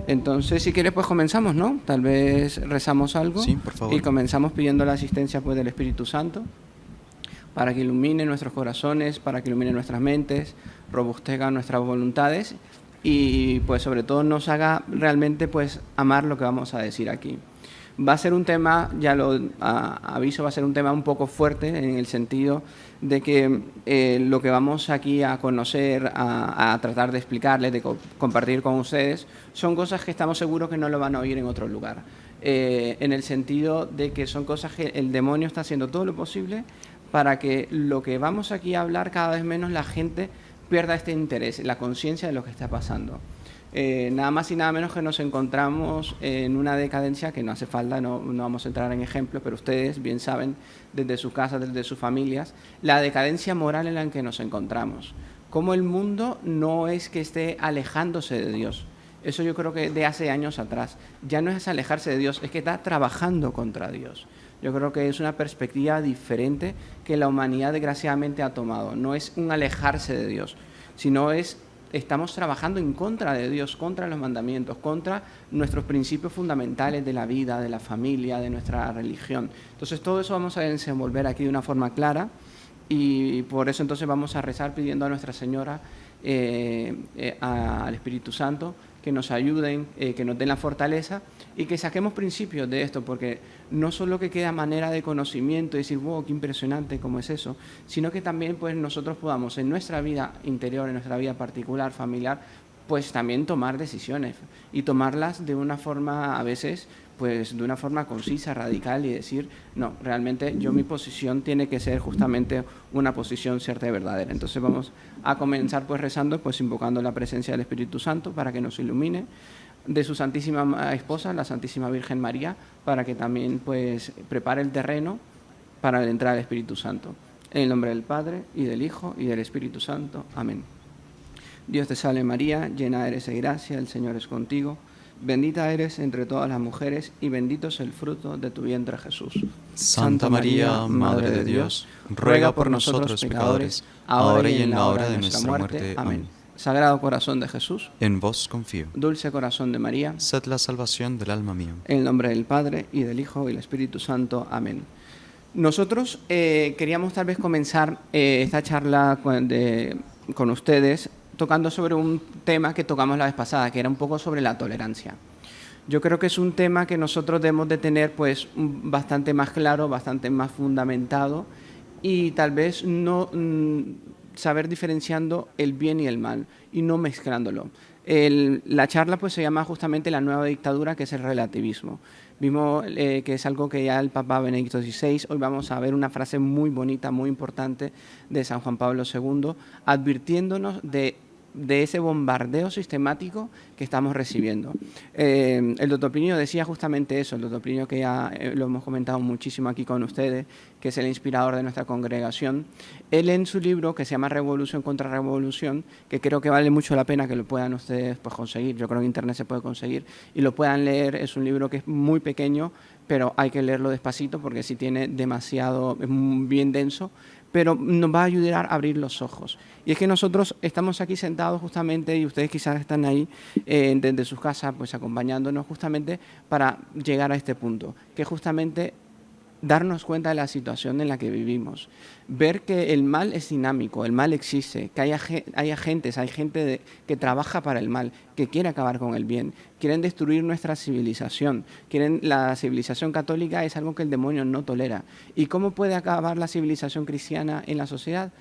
Entonces, si quieres, pues comenzamos, ¿no? Tal vez rezamos algo Sí, por favor. y comenzamos pidiendo la asistencia pues del Espíritu Santo para que ilumine nuestros corazones, para que ilumine nuestras mentes, robustezca nuestras voluntades y pues sobre todo nos haga realmente pues amar lo que vamos a decir aquí. Va a ser un tema, ya lo aviso, va a ser un tema un poco fuerte en el sentido de que lo que vamos aquí a conocer, a tratar de explicarles, de compartir con ustedes, son cosas que estamos seguros que no lo van a oír en otro lugar. En el sentido de que son cosas que el demonio está haciendo todo lo posible para que lo que vamos aquí a hablar cada vez menos la gente pierda este interés, la conciencia de lo que está pasando. Nada más y nada menos que nos encontramos en una decadencia que no hace falta, no vamos a entrar en ejemplos, pero ustedes bien saben desde sus casas, desde sus familias, la decadencia moral en la que nos encontramos. Como el mundo no es que esté alejándose de Dios, eso yo creo que de hace años atrás, ya no es alejarse de Dios, es que está trabajando contra Dios. Yo creo que es una perspectiva diferente que la humanidad desgraciadamente ha tomado. No es un alejarse de Dios, sino estamos trabajando en contra de Dios, contra los mandamientos, contra nuestros principios fundamentales de la vida, de la familia, de nuestra religión. Entonces todo eso vamos a desenvolver aquí de una forma clara y por eso entonces vamos a rezar pidiendo a Nuestra Señora, al Espíritu Santo, que nos ayuden, que nos den la fortaleza y que saquemos principios de esto, porque no solo que queda manera de conocimiento y decir, wow, qué impresionante cómo es eso, sino que también pues nosotros podamos en nuestra vida interior, en nuestra vida particular, familiar, pues también tomar decisiones y tomarlas de una forma a veces pues de una forma concisa, radical y decir, no, realmente yo mi posición tiene que ser justamente una posición cierta y verdadera. Entonces vamos a comenzar pues rezando, pues invocando la presencia del Espíritu Santo para que nos ilumine, de su Santísima Esposa, la Santísima Virgen María, para que también pues prepare el terreno para la entrada del Espíritu Santo. En el nombre del Padre, y del Hijo, y del Espíritu Santo. Amén. Dios te salve María, llena eres de gracia, el Señor es contigo. Bendita eres entre todas las mujeres y bendito es el fruto de tu vientre Jesús. Santa María, Madre de Dios, ruega por nosotros pecadores, ahora y en la hora de nuestra muerte. Amén. Sagrado corazón de Jesús, En vos confío. dulce corazón de María, Sed la salvación del alma mía. en el nombre del Padre, y del Hijo, y del Espíritu Santo. Amén. Nosotros queríamos tal vez comenzar esta charla con ustedes tocando sobre un tema que tocamos la vez pasada, que era un poco sobre la tolerancia. Yo creo que es un tema que nosotros debemos de tener pues bastante más claro, bastante más fundamentado y tal vez no saber diferenciando el bien y el mal y no mezclándolo. La charla pues se llama justamente La nueva dictadura, que es el relativismo. Vimos que es algo que ya el Papa Benedicto XVI, hoy vamos a ver una frase muy bonita, muy importante de San Juan Pablo II, advirtiéndonos de ese bombardeo sistemático que estamos recibiendo. El doctor Plinio decía justamente eso, el doctor Plinio, que ya lo hemos comentado muchísimo aquí con ustedes, que es el inspirador de nuestra congregación. Él en su libro, que se llama Revolución contra Revolución, que creo que vale mucho la pena que lo puedan ustedes pues, conseguir, yo creo que en internet se puede conseguir, y lo puedan leer, es un libro que es muy pequeño, pero hay que leerlo despacito porque si tiene demasiado, es bien denso, pero nos va a ayudar a abrir los ojos. Y es que nosotros estamos aquí sentados justamente, y ustedes quizás están ahí desde sus casas pues acompañándonos justamente para llegar a este punto, que justamente darnos cuenta de la situación en la que vivimos, ver que el mal es dinámico, el mal existe, que hay agentes, hay gente que trabaja para el mal, que quiere acabar con el bien, quieren destruir nuestra civilización, la civilización católica es algo que el demonio no tolera. ¿Y cómo puede acabar la civilización cristiana en la sociedad?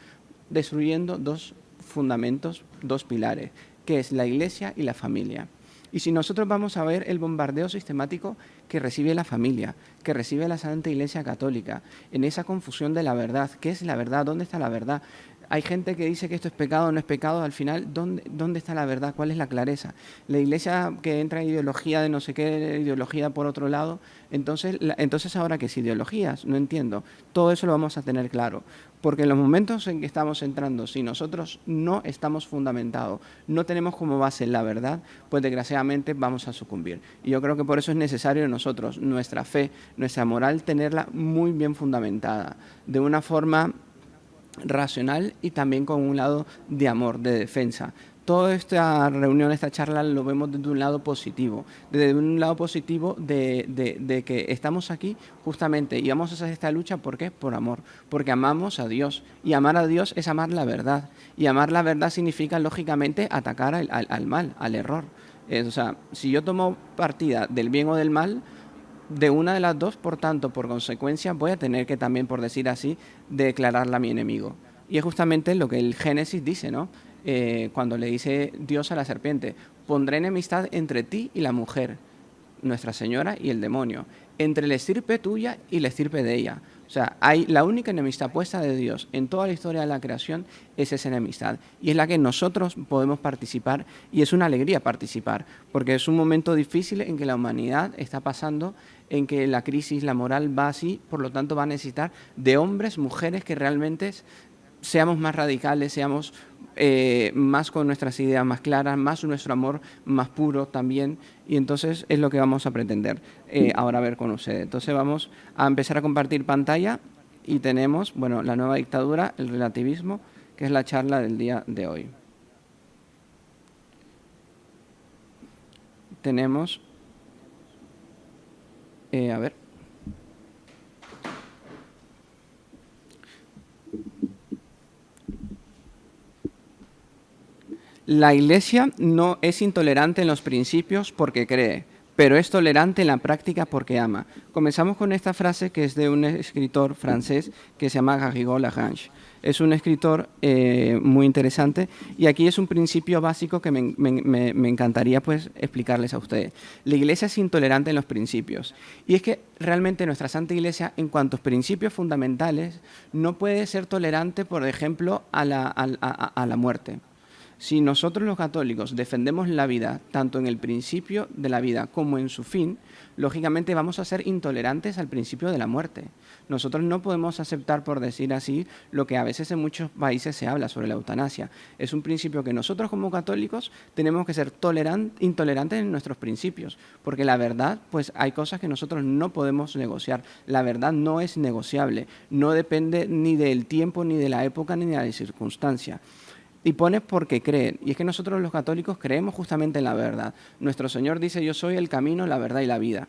Destruyendo dos fundamentos, dos pilares, que es la Iglesia y la familia. Y si nosotros vamos a ver el bombardeo sistemático que recibe la familia, que recibe la Santa Iglesia Católica, en esa confusión de la verdad, ¿qué es la verdad? ¿Dónde está la verdad? Hay gente que dice que esto es pecado o no es pecado, al final, ¿dónde está la verdad? ¿Cuál es la clareza? La Iglesia que entra en ideología de no sé qué, ideología por otro lado, entonces ahora ¿qué es ideologías? No entiendo. Todo eso lo vamos a tener claro, porque en los momentos en que estamos entrando, si nosotros no estamos fundamentados, no tenemos como base la verdad, pues desgraciadamente vamos a sucumbir. Y yo creo que por eso es necesario nosotros, nuestra fe, nuestra moral, tenerla muy bien fundamentada, de una forma racional y también con un lado de amor, de defensa, toda esta reunión, esta charla, lo vemos desde un lado positivo. Desde un lado positivo de que estamos aquí justamente y vamos a hacer esta lucha, ¿por qué? Por amor. Porque amamos a Dios. Y amar a Dios es amar la verdad. Y amar la verdad significa, lógicamente, atacar al mal, al error. O sea, si yo tomo partida del bien o del mal, de una de las dos, por tanto, por consecuencia, voy a tener que también, por decir así, declararla mi enemigo. Y es justamente lo que el Génesis dice, ¿no? Cuando le dice Dios a la serpiente, pondré enemistad entre ti y la mujer, Nuestra Señora y el demonio, entre la estirpe tuya y la estirpe de ella. O sea, hay la única enemistad puesta de Dios en toda la historia de la creación es esa enemistad. Y es la que nosotros podemos participar y es una alegría participar, porque es un momento difícil en que la humanidad está pasando, en que la crisis, la moral va así, por lo tanto va a necesitar de hombres, mujeres que realmente seamos más radicales, seamos más con nuestras ideas más claras, más nuestro amor más puro también, y entonces es lo que vamos a pretender ahora ver con ustedes. Entonces vamos a empezar a compartir pantalla y tenemos, bueno, la nueva dictadura, el relativismo, que es la charla del día de hoy. Tenemos, a ver. La Iglesia no es intolerante en los principios porque cree, pero es tolerante en la práctica porque ama. Comenzamos con esta frase que es de un escritor francés que se llama Garrigou Lagrange. Es un escritor muy interesante y aquí es un principio básico que me encantaría pues explicarles a ustedes. La Iglesia es intolerante en los principios y es que realmente nuestra Santa Iglesia en cuanto a principios fundamentales no puede ser tolerante, por ejemplo, a la muerte. Si nosotros los católicos defendemos la vida, tanto en el principio de la vida como en su fin, lógicamente vamos a ser intolerantes al principio de la muerte. Nosotros no podemos aceptar, por decir así, lo que a veces en muchos países se habla sobre la eutanasia. Es un principio que nosotros como católicos tenemos que ser intolerantes en nuestros principios, porque la verdad, pues hay cosas que nosotros no podemos negociar. La verdad no es negociable, no depende ni del tiempo, ni de la época, ni de la circunstancia. Y pone porque creen. Y es que nosotros los católicos creemos justamente en la verdad. Nuestro Señor dice, yo soy el camino, la verdad y la vida.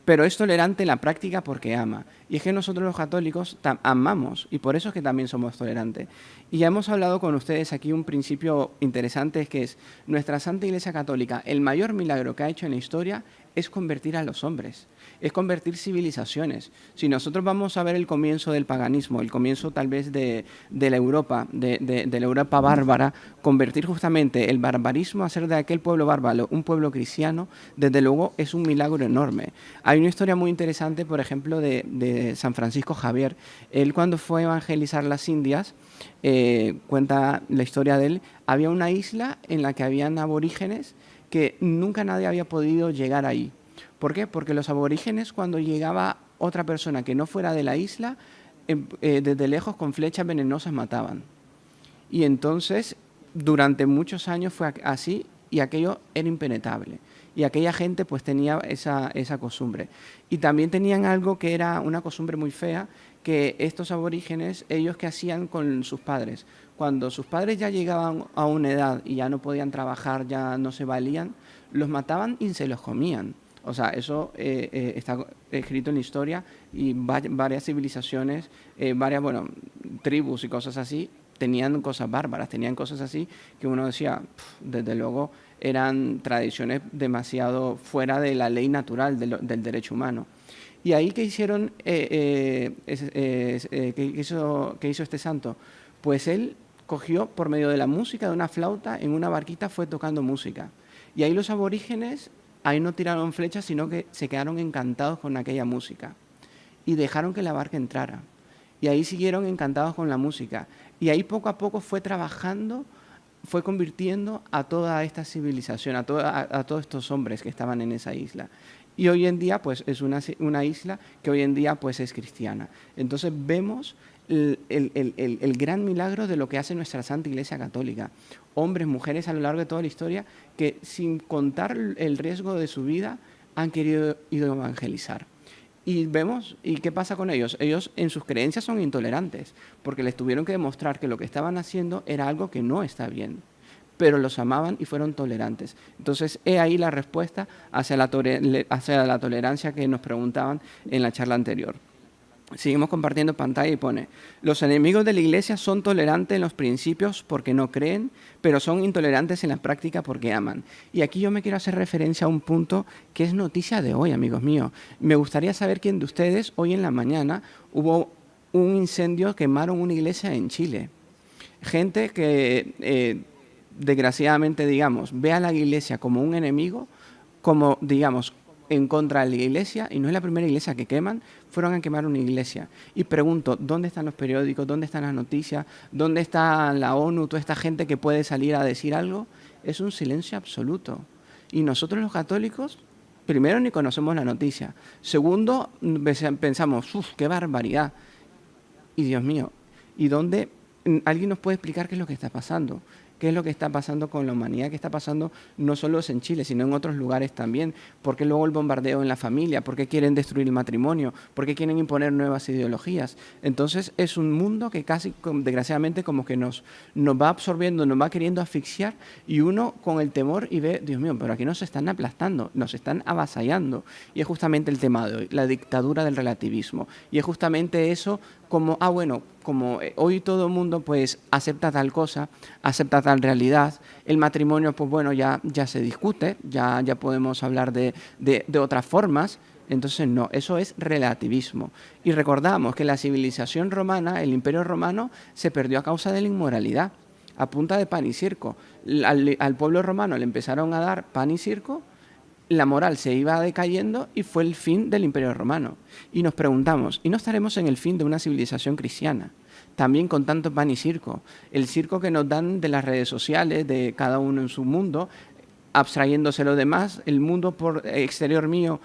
Pero es tolerante en la práctica porque ama. Y es que nosotros los católicos amamos y por eso es que también somos tolerantes. Y ya hemos hablado con ustedes aquí un principio interesante, que es nuestra Santa Iglesia Católica, el mayor milagro que ha hecho en la historia es convertir a los hombres, es convertir civilizaciones. Si nosotros vamos a ver el comienzo del paganismo, el comienzo tal vez de la Europa, de la Europa bárbara, convertir justamente el barbarismo, hacer de aquel pueblo bárbaro un pueblo cristiano, desde luego es un milagro enorme. Hay una historia muy interesante, por ejemplo, de San Francisco Javier. Él cuando fue a evangelizar las Indias, cuenta la historia de él, había una isla en la que habían aborígenes que nunca nadie había podido llegar ahí. ¿Por qué? Porque los aborígenes, cuando llegaba otra persona que no fuera de la isla, desde lejos con flechas venenosas mataban. Y entonces, durante muchos años fue así y aquello era impenetrable. Y aquella gente pues tenía esa costumbre. Y también tenían algo que era una costumbre muy fea, que estos aborígenes, ellos que hacían con sus padres. Cuando sus padres ya llegaban a una edad y ya no podían trabajar, ya no se valían, los mataban y se los comían. O sea, eso está escrito en la historia y varias civilizaciones, varias, tribus y cosas así, tenían cosas bárbaras, tenían cosas así que uno decía, desde luego, eran tradiciones demasiado fuera de la ley natural del derecho humano. Y ahí, ¿qué hicieron? ¿Qué hizo este santo? Pues él cogió por medio de la música, de una flauta, en una barquita fue tocando música. Y ahí los aborígenes, ahí no tiraron flechas, sino que se quedaron encantados con aquella música. Y dejaron que la barca entrara. Y ahí siguieron encantados con la música. Y ahí poco a poco fue trabajando, fue convirtiendo a toda esta civilización, a todos estos hombres que estaban en esa isla. Y hoy en día pues es una isla que hoy en día pues es cristiana. Entonces vemos el gran milagro de lo que hace nuestra Santa Iglesia Católica. Hombres, mujeres a lo largo de toda la historia que sin contar el riesgo de su vida han querido evangelizar. Y vemos, ¿y qué pasa con ellos? Ellos en sus creencias son intolerantes porque les tuvieron que demostrar que lo que estaban haciendo era algo que no está bien. pero los amaban y fueron tolerantes. Entonces, he ahí la respuesta hacia la tolerancia que nos preguntaban en la charla anterior. Seguimos compartiendo pantalla y pone: los enemigos de la Iglesia son tolerantes en los principios porque no creen, pero son intolerantes en la práctica porque aman. Y aquí yo me quiero hacer referencia a un punto que es noticia de hoy, amigos míos. Me gustaría saber quién de ustedes, hoy en la mañana, hubo un incendio, quemaron una iglesia en Chile. Gente que, desgraciadamente, digamos, ve a la Iglesia como un enemigo, como, digamos, en contra de la iglesia, y no es la primera iglesia que queman, fueron a quemar una iglesia. Y pregunto, ¿dónde están los periódicos? ¿Dónde están las noticias? ¿Dónde está la ONU? Toda esta gente que puede salir a decir algo. Es un silencio absoluto. Y nosotros los católicos, primero, ni conocemos la noticia. Segundo, pensamos, ¡uf, qué barbaridad! Y Dios mío, ¿y dónde? ¿Alguien nos puede explicar qué es lo que está pasando? ¿Qué es lo que está pasando con la humanidad? ¿Qué está pasando no solo en Chile, sino en otros lugares también? ¿Por qué luego el bombardeo en la familia? ¿Por qué quieren destruir el matrimonio? ¿Por qué quieren imponer nuevas ideologías? Entonces es un mundo que casi, desgraciadamente, como que nos va absorbiendo, nos va queriendo asfixiar, y uno con el temor y ve, Dios mío, pero aquí nos están aplastando, nos están avasallando. Y es justamente el tema de hoy, la dictadura del relativismo. Y es justamente eso, como, bueno, como hoy todo el mundo pues acepta tal cosa, acepta tal realidad, el matrimonio pues bueno ya se discute, ya podemos hablar de otras formas. Entonces no, eso es relativismo. Y recordamos que la civilización romana, el imperio romano, se perdió a causa de la inmoralidad, a punta de pan y circo. Al pueblo romano le empezaron a dar pan y circo, la moral se iba decayendo y fue el fin del Imperio Romano. Y nos preguntamos, ¿y no estaremos en el fin de una civilización cristiana? También con tanto pan y circo. El circo que nos dan de las redes sociales, de cada uno en su mundo, abstrayéndose lo demás, el mundo por exterior mío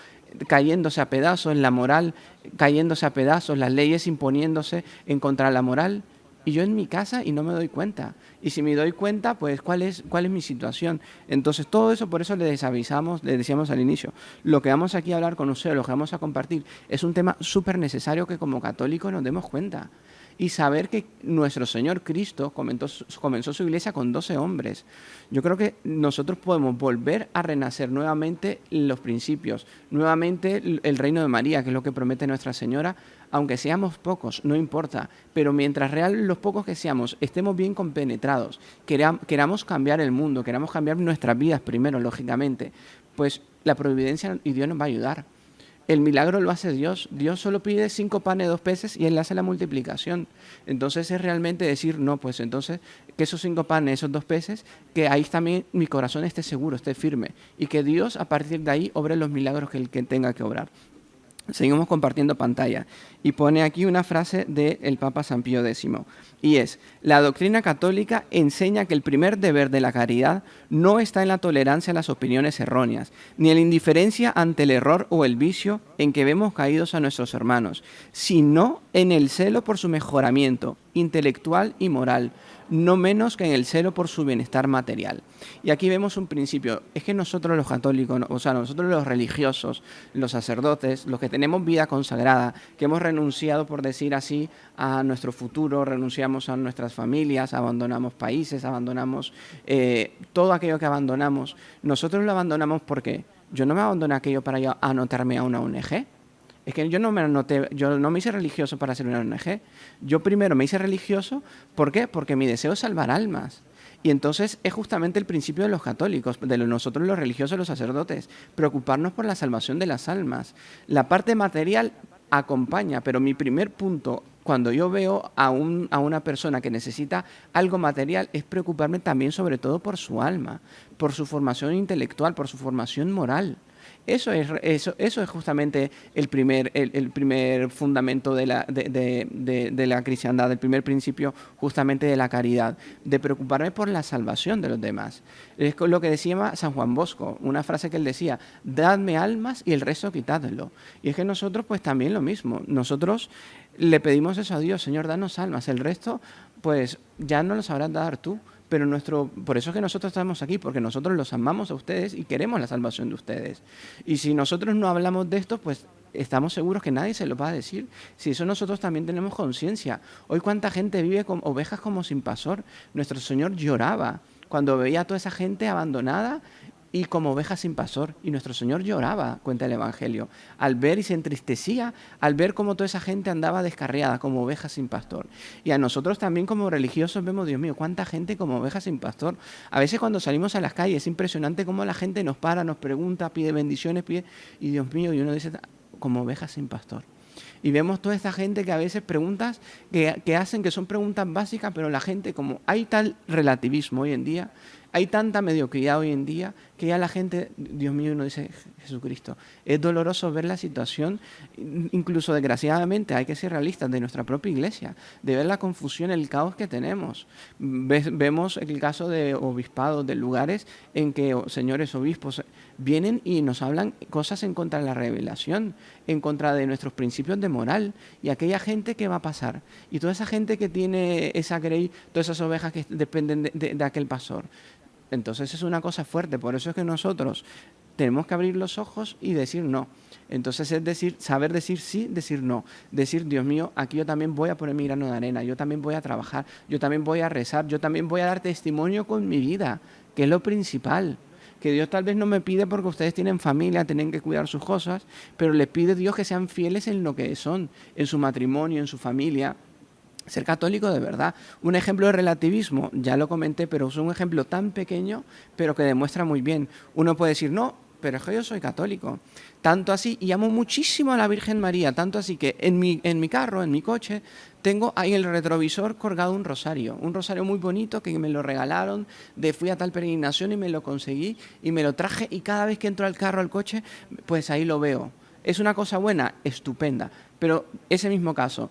cayéndose a pedazos, la moral cayéndose a pedazos, las leyes imponiéndose en contra de la moral. Y yo en mi casa y no me doy cuenta. Y si me doy cuenta, pues ¿cuál es mi situación? Entonces todo eso, por eso les avisamos, les decíamos al inicio, lo que vamos aquí a hablar con ustedes, lo que vamos a compartir, es un tema súper necesario que como católicos nos demos cuenta. Y saber que nuestro Señor Cristo comenzó su iglesia con 12 hombres. Yo creo que nosotros podemos volver a renacer nuevamente los principios, nuevamente el reino de María, que es lo que promete Nuestra Señora, aunque seamos pocos, no importa, pero mientras los pocos que seamos estemos bien compenetrados, queramos cambiar el mundo, queramos cambiar nuestras vidas primero, lógicamente, pues la providencia y Dios nos va a ayudar. El milagro lo hace Dios. Dios solo pide 5 panes y 2 peces y Él hace la multiplicación. Entonces es realmente decir, no, pues entonces que esos 5 panes, esos 2 peces, que ahí también mi corazón esté seguro, esté firme. Y que Dios a partir de ahí obre los milagros que Él tenga que obrar. Seguimos compartiendo pantalla y pone aquí una frase del Papa San Pío X y es: la doctrina católica enseña que el primer deber de la caridad no está en la tolerancia a las opiniones erróneas, ni en la indiferencia ante el error o el vicio en que vemos caídos a nuestros hermanos, sino en el celo por su mejoramiento intelectual y moral, no menos que en el celo por su bienestar material. Y aquí vemos un principio, es que nosotros los católicos, o sea, nosotros los religiosos, los sacerdotes, los que tenemos vida consagrada, que hemos renunciado, por decir así, a nuestro futuro, renunciamos a nuestras familias, abandonamos países, abandonamos todo aquello que abandonamos, nosotros lo abandonamos porque yo no me abandoné aquello para yo anotarme a una ONG. Es que yo no me hice religioso para ser una ONG. Yo primero me hice religioso, ¿por qué? Porque mi deseo es salvar almas. Y entonces es justamente el principio de los católicos, de nosotros los religiosos, los sacerdotes, preocuparnos por la salvación de las almas. La parte material acompaña, pero mi primer punto, cuando yo veo a una persona que necesita algo material, es preocuparme también sobre todo por su alma, por su formación intelectual, por su formación moral. Eso es justamente el primer fundamento de la cristiandad, el primer principio justamente de la caridad, de preocuparme por la salvación de los demás. Es lo que decía San Juan Bosco, una frase que él decía: dadme almas y el resto quitádmelo. Y es que nosotros pues también lo mismo, nosotros le pedimos eso a Dios: Señor, danos almas, el resto pues ya no lo sabrás dar tú. Pero por eso es que nosotros estamos aquí, porque nosotros los amamos a ustedes y queremos la salvación de ustedes. Y si nosotros no hablamos de esto, pues estamos seguros que nadie se lo va a decir. Si eso nosotros también tenemos conciencia. Hoy cuánta gente vive con ovejas como sin pastor. Nuestro Señor lloraba cuando veía a toda esa gente abandonada y como ovejas sin pastor. Y nuestro Señor lloraba, cuenta el Evangelio, al ver y se entristecía al ver cómo toda esa gente andaba descarriada, como ovejas sin pastor. Y a nosotros también como religiosos vemos, Dios mío, cuánta gente como ovejas sin pastor. A veces cuando salimos a las calles es impresionante cómo la gente nos para, nos pregunta, pide bendiciones, y Dios mío, y uno dice, como ovejas sin pastor. Y vemos toda esta gente que a veces preguntas que hacen, que son preguntas básicas, pero la gente, como hay tal relativismo hoy en día, hay tanta mediocridad hoy en día, que ya la gente, Dios mío, uno dice, Jesucristo, es doloroso ver la situación, incluso desgraciadamente, hay que ser realistas, de nuestra propia iglesia, de ver la confusión, el caos que tenemos. Vemos el caso de obispados, de lugares en que señores obispos vienen y nos hablan cosas en contra de la revelación, en contra de nuestros principios de moral, y aquella gente, ¿qué va a pasar? Y toda esa gente que tiene esa grey, todas esas ovejas que dependen de aquel pastor. Entonces es una cosa fuerte, por eso es que nosotros tenemos que abrir los ojos y decir no. Entonces es decir, saber decir sí, decir no. Decir, Dios mío, aquí yo también voy a poner mi grano de arena, yo también voy a trabajar, yo también voy a rezar, yo también voy a dar testimonio con mi vida, que es lo principal. Que Dios tal vez no me pide porque ustedes tienen familia, tienen que cuidar sus cosas, pero les pide Dios que sean fieles en lo que son, en su matrimonio, en su familia. Ser católico de verdad. Un ejemplo de relativismo, ya lo comenté, pero es un ejemplo tan pequeño, pero que demuestra muy bien. Uno puede decir, no, pero es que yo soy católico. Tanto así, y amo muchísimo a la Virgen María, tanto así que en mi carro, en mi coche, tengo ahí el retrovisor colgado un rosario muy bonito que me lo regalaron, fui a tal peregrinación y me lo conseguí, y me lo traje, y cada vez que entro al carro, al coche, pues ahí lo veo. ¿Es una cosa buena? Estupenda. Pero ese mismo caso,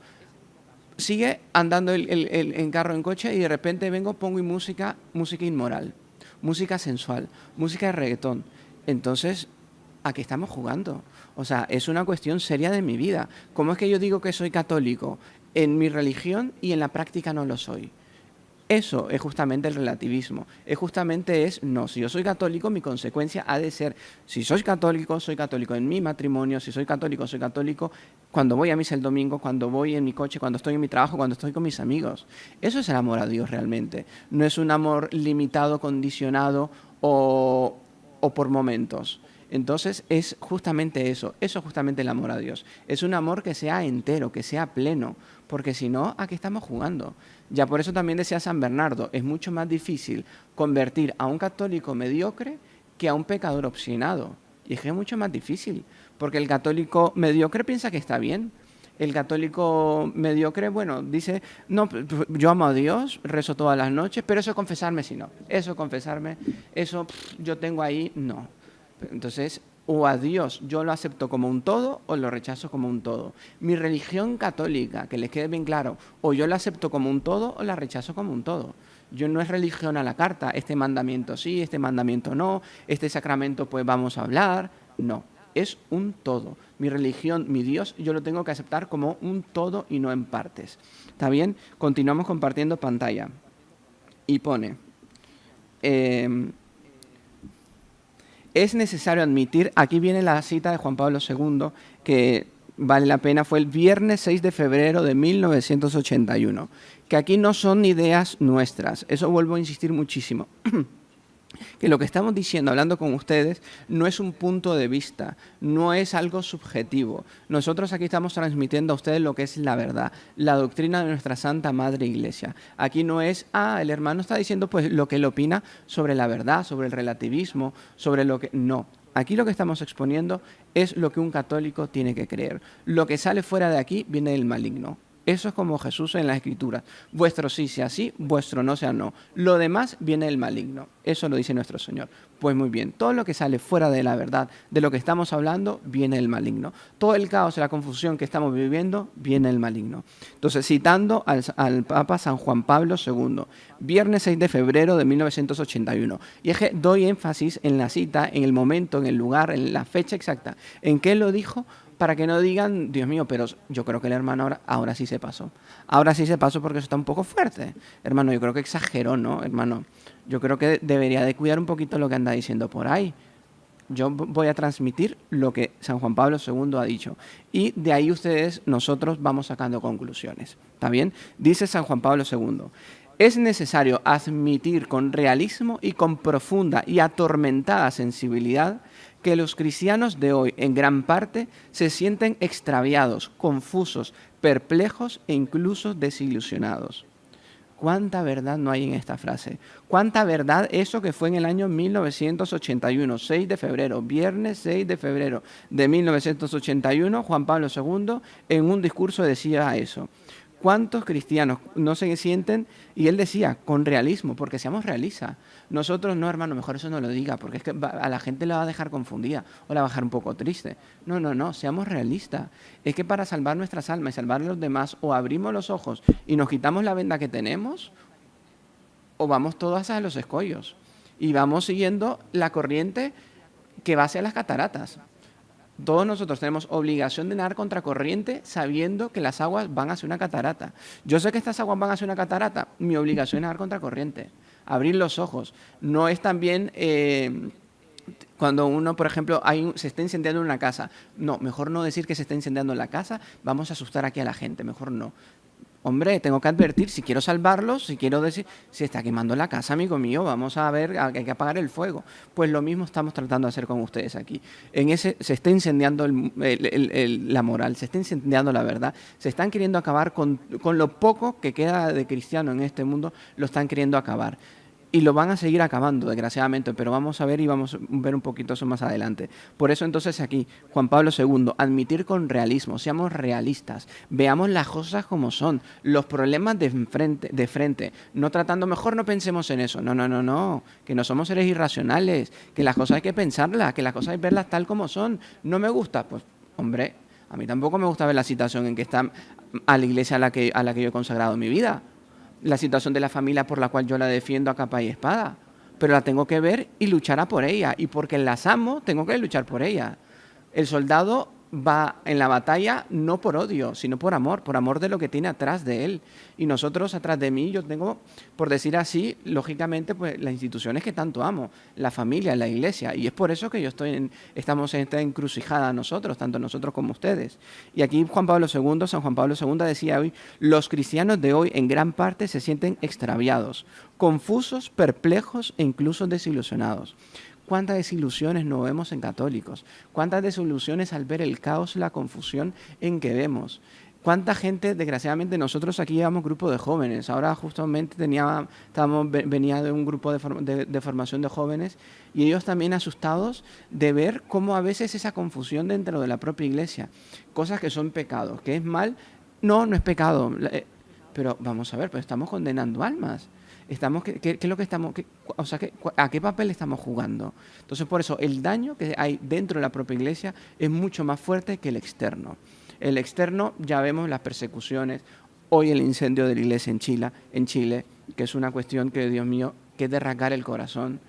sigue andando en carro, en coche, y de repente pongo música inmoral, música sensual, música de reggaetón. Entonces, ¿a qué estamos jugando? O sea, es una cuestión seria de mi vida. ¿Cómo es que yo digo que soy católico en mi religión y en la práctica no lo soy? Eso es justamente el relativismo. No, si yo soy católico, mi consecuencia ha de ser, si soy católico en mi matrimonio, si soy católico cuando voy a misa el domingo, cuando voy en mi coche, cuando estoy en mi trabajo, cuando estoy con mis amigos. Eso es el amor a Dios realmente. No es un amor limitado, condicionado o por momentos. Entonces es justamente eso es justamente el amor a Dios. Es un amor que sea entero, que sea pleno, porque si no, ¿a qué estamos jugando? Ya por eso también decía San Bernardo, es mucho más difícil convertir a un católico mediocre que a un pecador obstinado. Y es que es mucho más difícil, porque el católico mediocre piensa que está bien. El católico mediocre, bueno, dice, no, yo amo a Dios, rezo todas las noches, pero eso confesarme sí no. Eso confesarme, eso yo tengo ahí, no. Entonces, o a Dios yo lo acepto como un todo o lo rechazo como un todo. Mi religión católica, que les quede bien claro, o yo la acepto como un todo o la rechazo como un todo. Yo no es religión a la carta, este mandamiento sí, este mandamiento no, este sacramento pues vamos a hablar, no. Es un todo. Mi religión, mi Dios, yo lo tengo que aceptar como un todo y no en partes. ¿Está bien? Continuamos compartiendo pantalla. Y pone, es necesario admitir, aquí viene la cita de Juan Pablo II, que vale la pena, fue el viernes 6 de febrero de 1981, que aquí no son ideas nuestras, eso vuelvo a insistir muchísimo. Que lo que estamos diciendo, hablando con ustedes, no es un punto de vista, no es algo subjetivo. Nosotros aquí estamos transmitiendo a ustedes lo que es la verdad, la doctrina de nuestra Santa Madre Iglesia. Aquí no es, el hermano está diciendo pues lo que él opina sobre la verdad, sobre el relativismo, sobre lo que... No. Aquí lo que estamos exponiendo es lo que un católico tiene que creer. Lo que sale fuera de aquí viene del maligno. Eso es como Jesús en las Escrituras. Vuestro sí sea sí, vuestro no sea no. Lo demás viene del maligno. Eso lo dice nuestro Señor. Pues muy bien, todo lo que sale fuera de la verdad, de lo que estamos hablando, viene del maligno. Todo el caos y la confusión que estamos viviendo, viene del maligno. Entonces, citando al Papa San Juan Pablo II, viernes 6 de febrero de 1981. Y es que doy énfasis en la cita, en el momento, en el lugar, en la fecha exacta, en que él lo dijo, para que no digan, Dios mío, pero yo creo que el hermano ahora sí se pasó. Ahora sí se pasó porque eso está un poco fuerte. Hermano, yo creo que exageró, ¿no? Hermano, yo creo que debería de cuidar un poquito lo que anda diciendo por ahí. Yo voy a transmitir lo que San Juan Pablo II ha dicho. Y de ahí nosotros vamos sacando conclusiones. ¿Está bien? Dice San Juan Pablo II. Es necesario admitir con realismo y con profunda y atormentada sensibilidad que los cristianos de hoy, en gran parte, se sienten extraviados, confusos, perplejos e incluso desilusionados. ¿Cuánta verdad no hay en esta frase? ¿Cuánta verdad eso que fue en el año 1981, 6 de febrero, viernes 6 de febrero de 1981, Juan Pablo II en un discurso decía eso? ¿Cuántos cristianos no se sienten? Y él decía, con realismo, porque seamos realistas. Nosotros no, hermano, mejor eso no lo diga, porque es que a la gente la va a dejar confundida o la va a dejar un poco triste. No, seamos realistas. Es que para salvar nuestras almas y salvar a los demás, o abrimos los ojos y nos quitamos la venda que tenemos, o vamos todos hacia los escollos. Y vamos siguiendo la corriente que va hacia las cataratas. Todos nosotros tenemos obligación de nadar contracorriente sabiendo que las aguas van hacia una catarata. Yo sé que estas aguas van hacia una catarata, mi obligación es nadar contracorriente, abrir los ojos. No es también cuando uno, por ejemplo, se está incendiando una casa. No, mejor no decir que se está incendiando la casa, vamos a asustar aquí a la gente, mejor no. Hombre, tengo que advertir, si quiero salvarlos, si quiero decir, se está quemando la casa, amigo mío, vamos a ver, hay que apagar el fuego. Pues lo mismo estamos tratando de hacer con ustedes aquí. En ese se está incendiando la moral, se está incendiando la verdad, se están queriendo acabar con lo poco que queda de cristiano en este mundo, lo están queriendo acabar. Y lo van a seguir acabando, desgraciadamente, pero vamos a ver y vamos a ver un poquito eso más adelante. Por eso entonces aquí, Juan Pablo II, admitir con realismo, seamos realistas, veamos las cosas como son, los problemas de frente, no tratando, mejor no pensemos en eso, no, que no somos seres irracionales, que las cosas hay que pensarlas, que las cosas hay que verlas tal como son. ¿No me gusta? Pues, hombre, a mí tampoco me gusta ver la situación en que está a la iglesia a la que yo he consagrado mi vida. La situación de la familia por la cual yo la defiendo a capa y espada, pero la tengo que ver y luchar a por ella, y porque las amo, tengo que luchar por ella. El soldado va en la batalla no por odio, sino por amor de lo que tiene atrás de él. Y nosotros, atrás de mí, yo tengo, por decir así, lógicamente, pues las instituciones que tanto amo, la familia, la iglesia, y es por eso que estamos en esta encrucijada nosotros, tanto nosotros como ustedes. Y aquí San Juan Pablo II decía hoy, los cristianos de hoy en gran parte se sienten extraviados, confusos, perplejos e incluso desilusionados. ¿Cuántas desilusiones no vemos en católicos? ¿Cuántas desilusiones al ver el caos, la confusión en que vemos? ¿Cuánta gente, desgraciadamente, nosotros aquí llevamos grupo de jóvenes? Ahora justamente venía de un grupo de formación de jóvenes y ellos también asustados de ver cómo a veces esa confusión dentro de la propia iglesia, cosas que son pecados, que es mal, no es pecado, pero vamos a ver, pues estamos condenando almas. ¿Qué es lo que estamos, a qué papel estamos jugando? Entonces, por eso, el daño que hay dentro de la propia iglesia es mucho más fuerte que el externo. El externo, ya vemos las persecuciones, hoy el incendio de la iglesia en Chile, que es una cuestión que, Dios mío, que es de rasgar el corazón.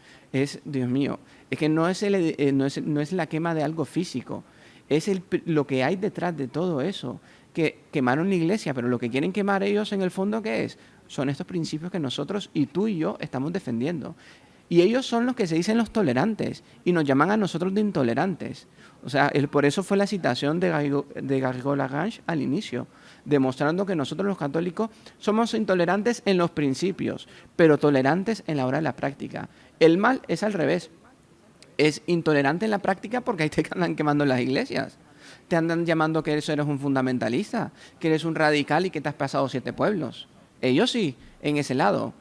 Dios mío, es que no es la quema de algo físico, es lo que hay detrás de todo eso, que quemaron la iglesia, pero lo que quieren quemar ellos en el fondo, ¿qué es? Son estos principios que nosotros y tú y yo estamos defendiendo. Y ellos son los que se dicen los tolerantes y nos llaman a nosotros de intolerantes. O sea, por eso fue la citación de Garrigou-Lagrange al inicio, demostrando que nosotros los católicos somos intolerantes en los principios, pero tolerantes en la hora de la práctica. El mal es al revés. Es intolerante en la práctica porque ahí te andan quemando las iglesias. Te andan llamando que eres un fundamentalista, que eres un radical y que te has pasado 7 pueblos. Ellos sí, en ese lado.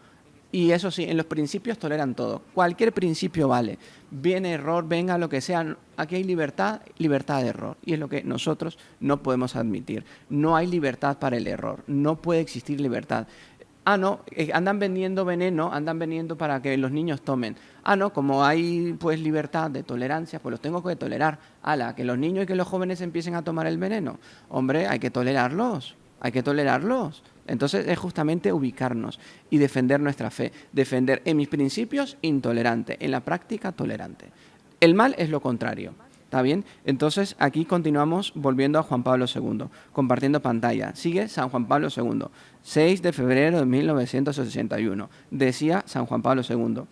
Y eso sí, en los principios toleran todo. Cualquier principio vale. Viene error, venga lo que sea. Aquí hay libertad de error. Y es lo que nosotros no podemos admitir. No hay libertad para el error. No puede existir libertad. No, andan vendiendo veneno, andan vendiendo para que los niños tomen. No, como hay pues libertad de tolerancia, pues los tengo que tolerar. Que los niños y que los jóvenes empiecen a tomar el veneno. Hombre, hay que tolerarlos. Entonces es justamente ubicarnos y defender nuestra fe. Defender en mis principios intolerante, en la práctica tolerante. El mal es lo contrario. ¿Está bien? Entonces aquí continuamos volviendo a Juan Pablo II, compartiendo pantalla. Sigue San Juan Pablo II, 6 de febrero de 1961. Decía San Juan Pablo II,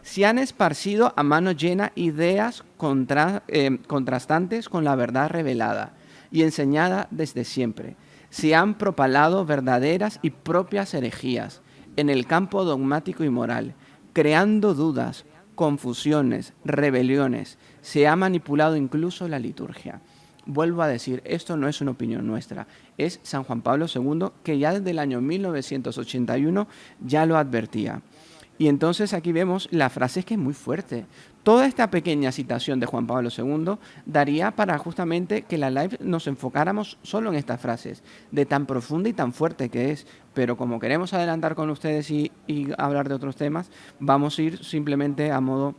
se han esparcido a mano llena ideas contrastantes con la verdad revelada y enseñada desde siempre. Se han propalado verdaderas y propias herejías. en el campo dogmático y moral, creando dudas, confusiones, rebeliones. Se ha manipulado incluso la liturgia. Vuelvo a decir, esto no es una opinión nuestra, es San Juan Pablo II, que ya desde el año 1981 ya lo advertía. Y entonces aquí vemos la frase, es que es muy fuerte. Toda esta pequeña citación de Juan Pablo II daría para justamente que la live nos enfocáramos solo en estas frases, de tan profunda y tan fuerte que es. Pero como queremos adelantar con ustedes y hablar de otros temas, vamos a ir simplemente a modo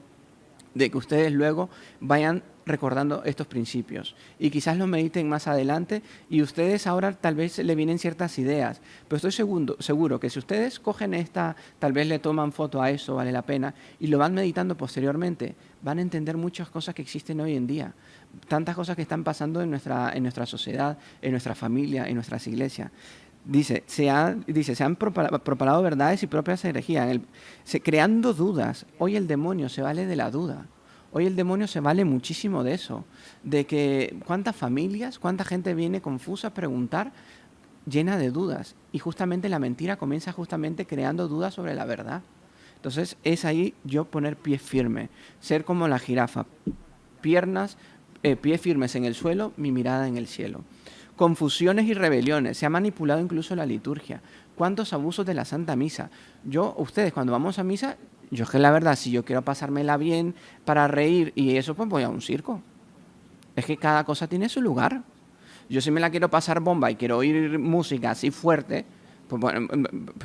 de que ustedes luego vayan recordando estos principios y quizás lo mediten más adelante y ustedes ahora tal vez le vienen ciertas ideas, pero estoy seguro que si ustedes cogen esta, tal vez le toman foto a eso, vale la pena, y lo van meditando posteriormente, van a entender muchas cosas que existen hoy en día, tantas cosas que están pasando en nuestra sociedad, en nuestra familia, en nuestras iglesias. Dice, se han propalado verdades y propias herejías, creando dudas. Hoy el demonio se vale de la duda. Hoy el demonio se vale muchísimo de eso, de que cuántas familias, cuánta gente viene confusa a preguntar, llena de dudas. Y justamente la mentira comienza justamente creando dudas sobre la verdad. Entonces es ahí yo poner pie firme, ser como la jirafa, pies firmes en el suelo, mi mirada en el cielo. Confusiones y rebeliones, se ha manipulado incluso la liturgia. ¿Cuántos abusos de la Santa Misa? Ustedes cuando vamos a misa, yo es que la verdad, si yo quiero pasármela bien para reír y eso, pues voy a un circo. Es que cada cosa tiene su lugar. Yo si me la quiero pasar bomba y quiero oír música así fuerte, pues bueno,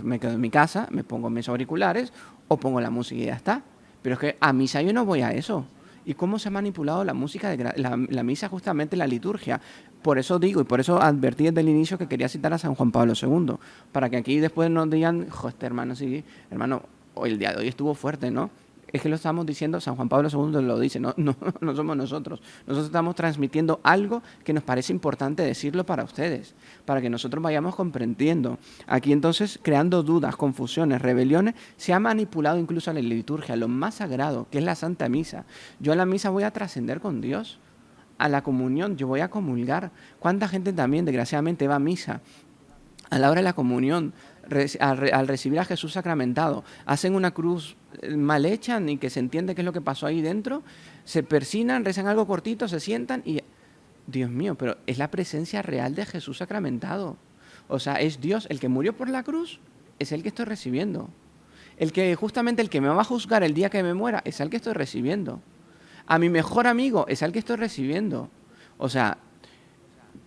me quedo en mi casa, me pongo mis auriculares o pongo la música y ya está. Pero es que a misa yo no voy a eso. ¿Y cómo se ha manipulado la música, la misa, justamente la liturgia? Por eso digo, y por eso advertí desde el inicio que quería citar a San Juan Pablo II, para que aquí después nos digan, este hermano, sí, hermano, hoy el día de hoy estuvo fuerte, ¿no? Es que lo estamos diciendo, San Juan Pablo II lo dice, no somos nosotros. Nosotros estamos transmitiendo algo que nos parece importante decirlo para ustedes, para que nosotros vayamos comprendiendo. Aquí entonces, creando dudas, confusiones, rebeliones, se ha manipulado incluso a la liturgia, lo más sagrado, que es la Santa Misa. Yo a la misa voy a trascender con Dios, a la comunión, yo voy a comulgar. ¿Cuánta gente también, desgraciadamente, va a misa? A la hora de la comunión, al recibir a Jesús sacramentado, hacen una cruz mal hecha, ni que se entiende qué es lo que pasó ahí dentro, se persignan, rezan algo cortito, se sientan y... Dios mío, pero es la presencia real de Jesús sacramentado. O sea, es Dios el que murió por la cruz, es el que estoy recibiendo. Justamente el que me va a juzgar el día que me muera, es el que estoy recibiendo. A mi mejor amigo, es el que estoy recibiendo. O sea,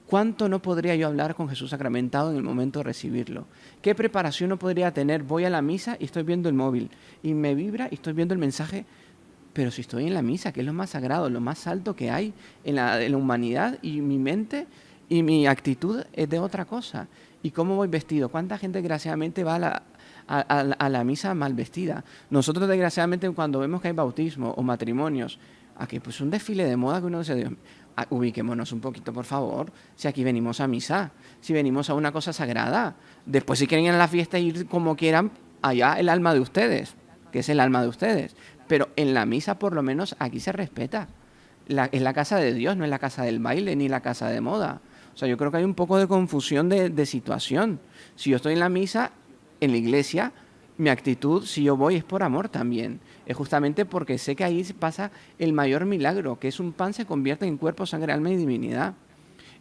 ¿cuánto no podría yo hablar con Jesús sacramentado en el momento de recibirlo? ¿Qué preparación no podría tener? Voy a la misa y estoy viendo el móvil y me vibra y estoy viendo el mensaje, pero si estoy en la misa, que es lo más sagrado, lo más alto que hay en la humanidad, y mi mente y mi actitud es de otra cosa. ¿Y cómo voy vestido? ¿Cuánta gente desgraciadamente va a la misa mal vestida? Nosotros desgraciadamente cuando vemos que hay bautismo o matrimonios, aquí pues un desfile de moda que uno dice, Dios, ubiquémonos un poquito, por favor. Si aquí venimos a misa, si venimos a una cosa sagrada. Después, si quieren ir a la fiesta e ir como quieran, allá el alma de ustedes, que es el alma de ustedes. Pero en la misa, por lo menos, aquí se respeta. Es la casa de Dios, no es la casa del baile ni la casa de moda. O sea, yo creo que hay un poco de confusión de situación. Si yo estoy en la misa, en la iglesia, mi actitud, si yo voy, es por amor también. Es justamente porque sé que ahí pasa el mayor milagro, que es un pan se convierte en cuerpo, sangre, alma y divinidad.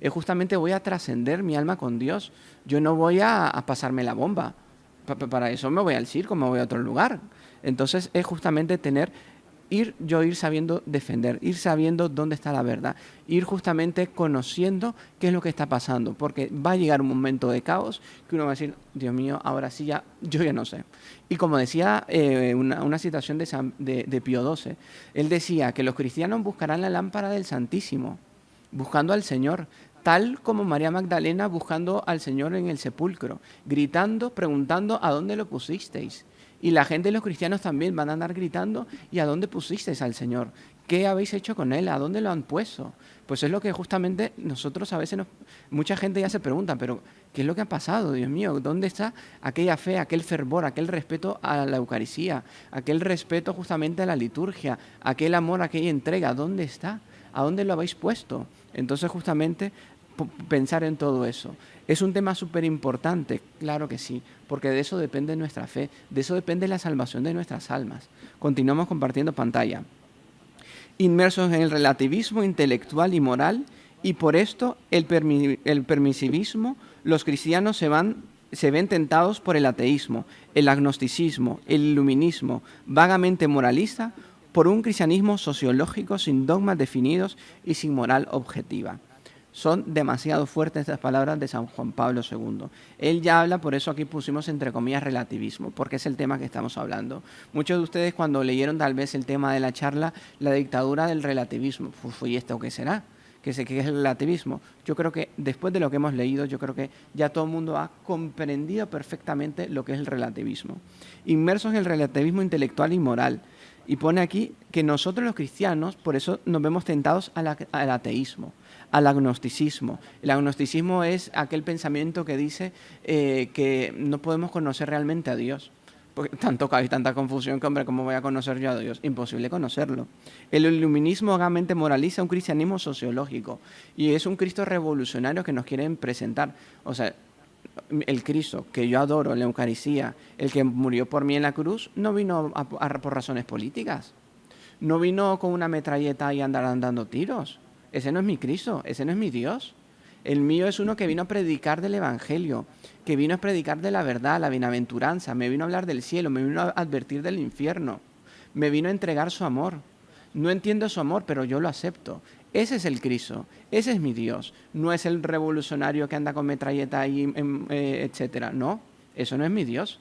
Es justamente voy a trascender mi alma con Dios. Yo no voy a pasarme la bomba. Para eso me voy al circo, me voy a otro lugar. Entonces es justamente ir sabiendo defender, ir sabiendo dónde está la verdad, ir justamente conociendo qué es lo que está pasando, porque va a llegar un momento de caos que uno va a decir, Dios mío, ahora sí yo ya no sé. Y como decía una citación de Pío XII, él decía que los cristianos buscarán la lámpara del Santísimo, buscando al Señor, tal como María Magdalena buscando al Señor en el sepulcro, gritando, preguntando, ¿a dónde lo pusisteis? Y la gente, los cristianos también van a andar gritando, ¿y a dónde pusisteis al Señor? ¿Qué habéis hecho con Él? ¿A dónde lo han puesto? Pues es lo que justamente nosotros a veces, mucha gente ya se pregunta, pero ¿qué es lo que ha pasado? Dios mío, ¿dónde está aquella fe, aquel fervor, aquel respeto a la Eucaristía, aquel respeto justamente a la liturgia, aquel amor, aquella entrega? ¿Dónde está? ¿A dónde lo habéis puesto? Entonces justamente pensar en todo eso. ¿Es un tema súper importante? Claro que sí, porque de eso depende nuestra fe, de eso depende la salvación de nuestras almas. Continuamos compartiendo pantalla. Inmersos en el relativismo intelectual y moral, y por esto el permisivismo, los cristianos se ven tentados por el ateísmo, el agnosticismo, el iluminismo vagamente moralista, por un cristianismo sociológico sin dogmas definidos y sin moral objetiva. Son demasiado fuertes estas palabras de San Juan Pablo II. Él ya habla, por eso aquí pusimos entre comillas relativismo, porque es el tema que estamos hablando. Muchos de ustedes cuando leyeron tal vez el tema de la charla, la dictadura del relativismo, ¿y esto qué será? ¿Qué es el relativismo? Yo creo que después de lo que hemos leído, yo creo que ya todo el mundo ha comprendido perfectamente lo que es el relativismo. Inmersos en el relativismo intelectual y moral. Y pone aquí que nosotros los cristianos, por eso nos vemos tentados al ateísmo, al agnosticismo. El agnosticismo es aquel pensamiento que dice que no podemos conocer realmente a Dios. Porque hay tanta confusión que, hombre, ¿cómo voy a conocer yo a Dios? Imposible conocerlo. El iluminismo vagamente moraliza un cristianismo sociológico y es un Cristo revolucionario que nos quieren presentar. O sea, el Cristo que yo adoro en la Eucaristía, el que murió por mí en la cruz, no vino por razones políticas. No vino con una metralleta y andar dando tiros. Ese no es mi Cristo, ese no es mi Dios. El mío es uno que vino a predicar del Evangelio, que vino a predicar de la verdad, la bienaventuranza, me vino a hablar del cielo, me vino a advertir del infierno, me vino a entregar su amor. No entiendo su amor, pero yo lo acepto. Ese es el Cristo, ese es mi Dios. No es el revolucionario que anda con metralleta y etcétera. No, eso no es mi Dios.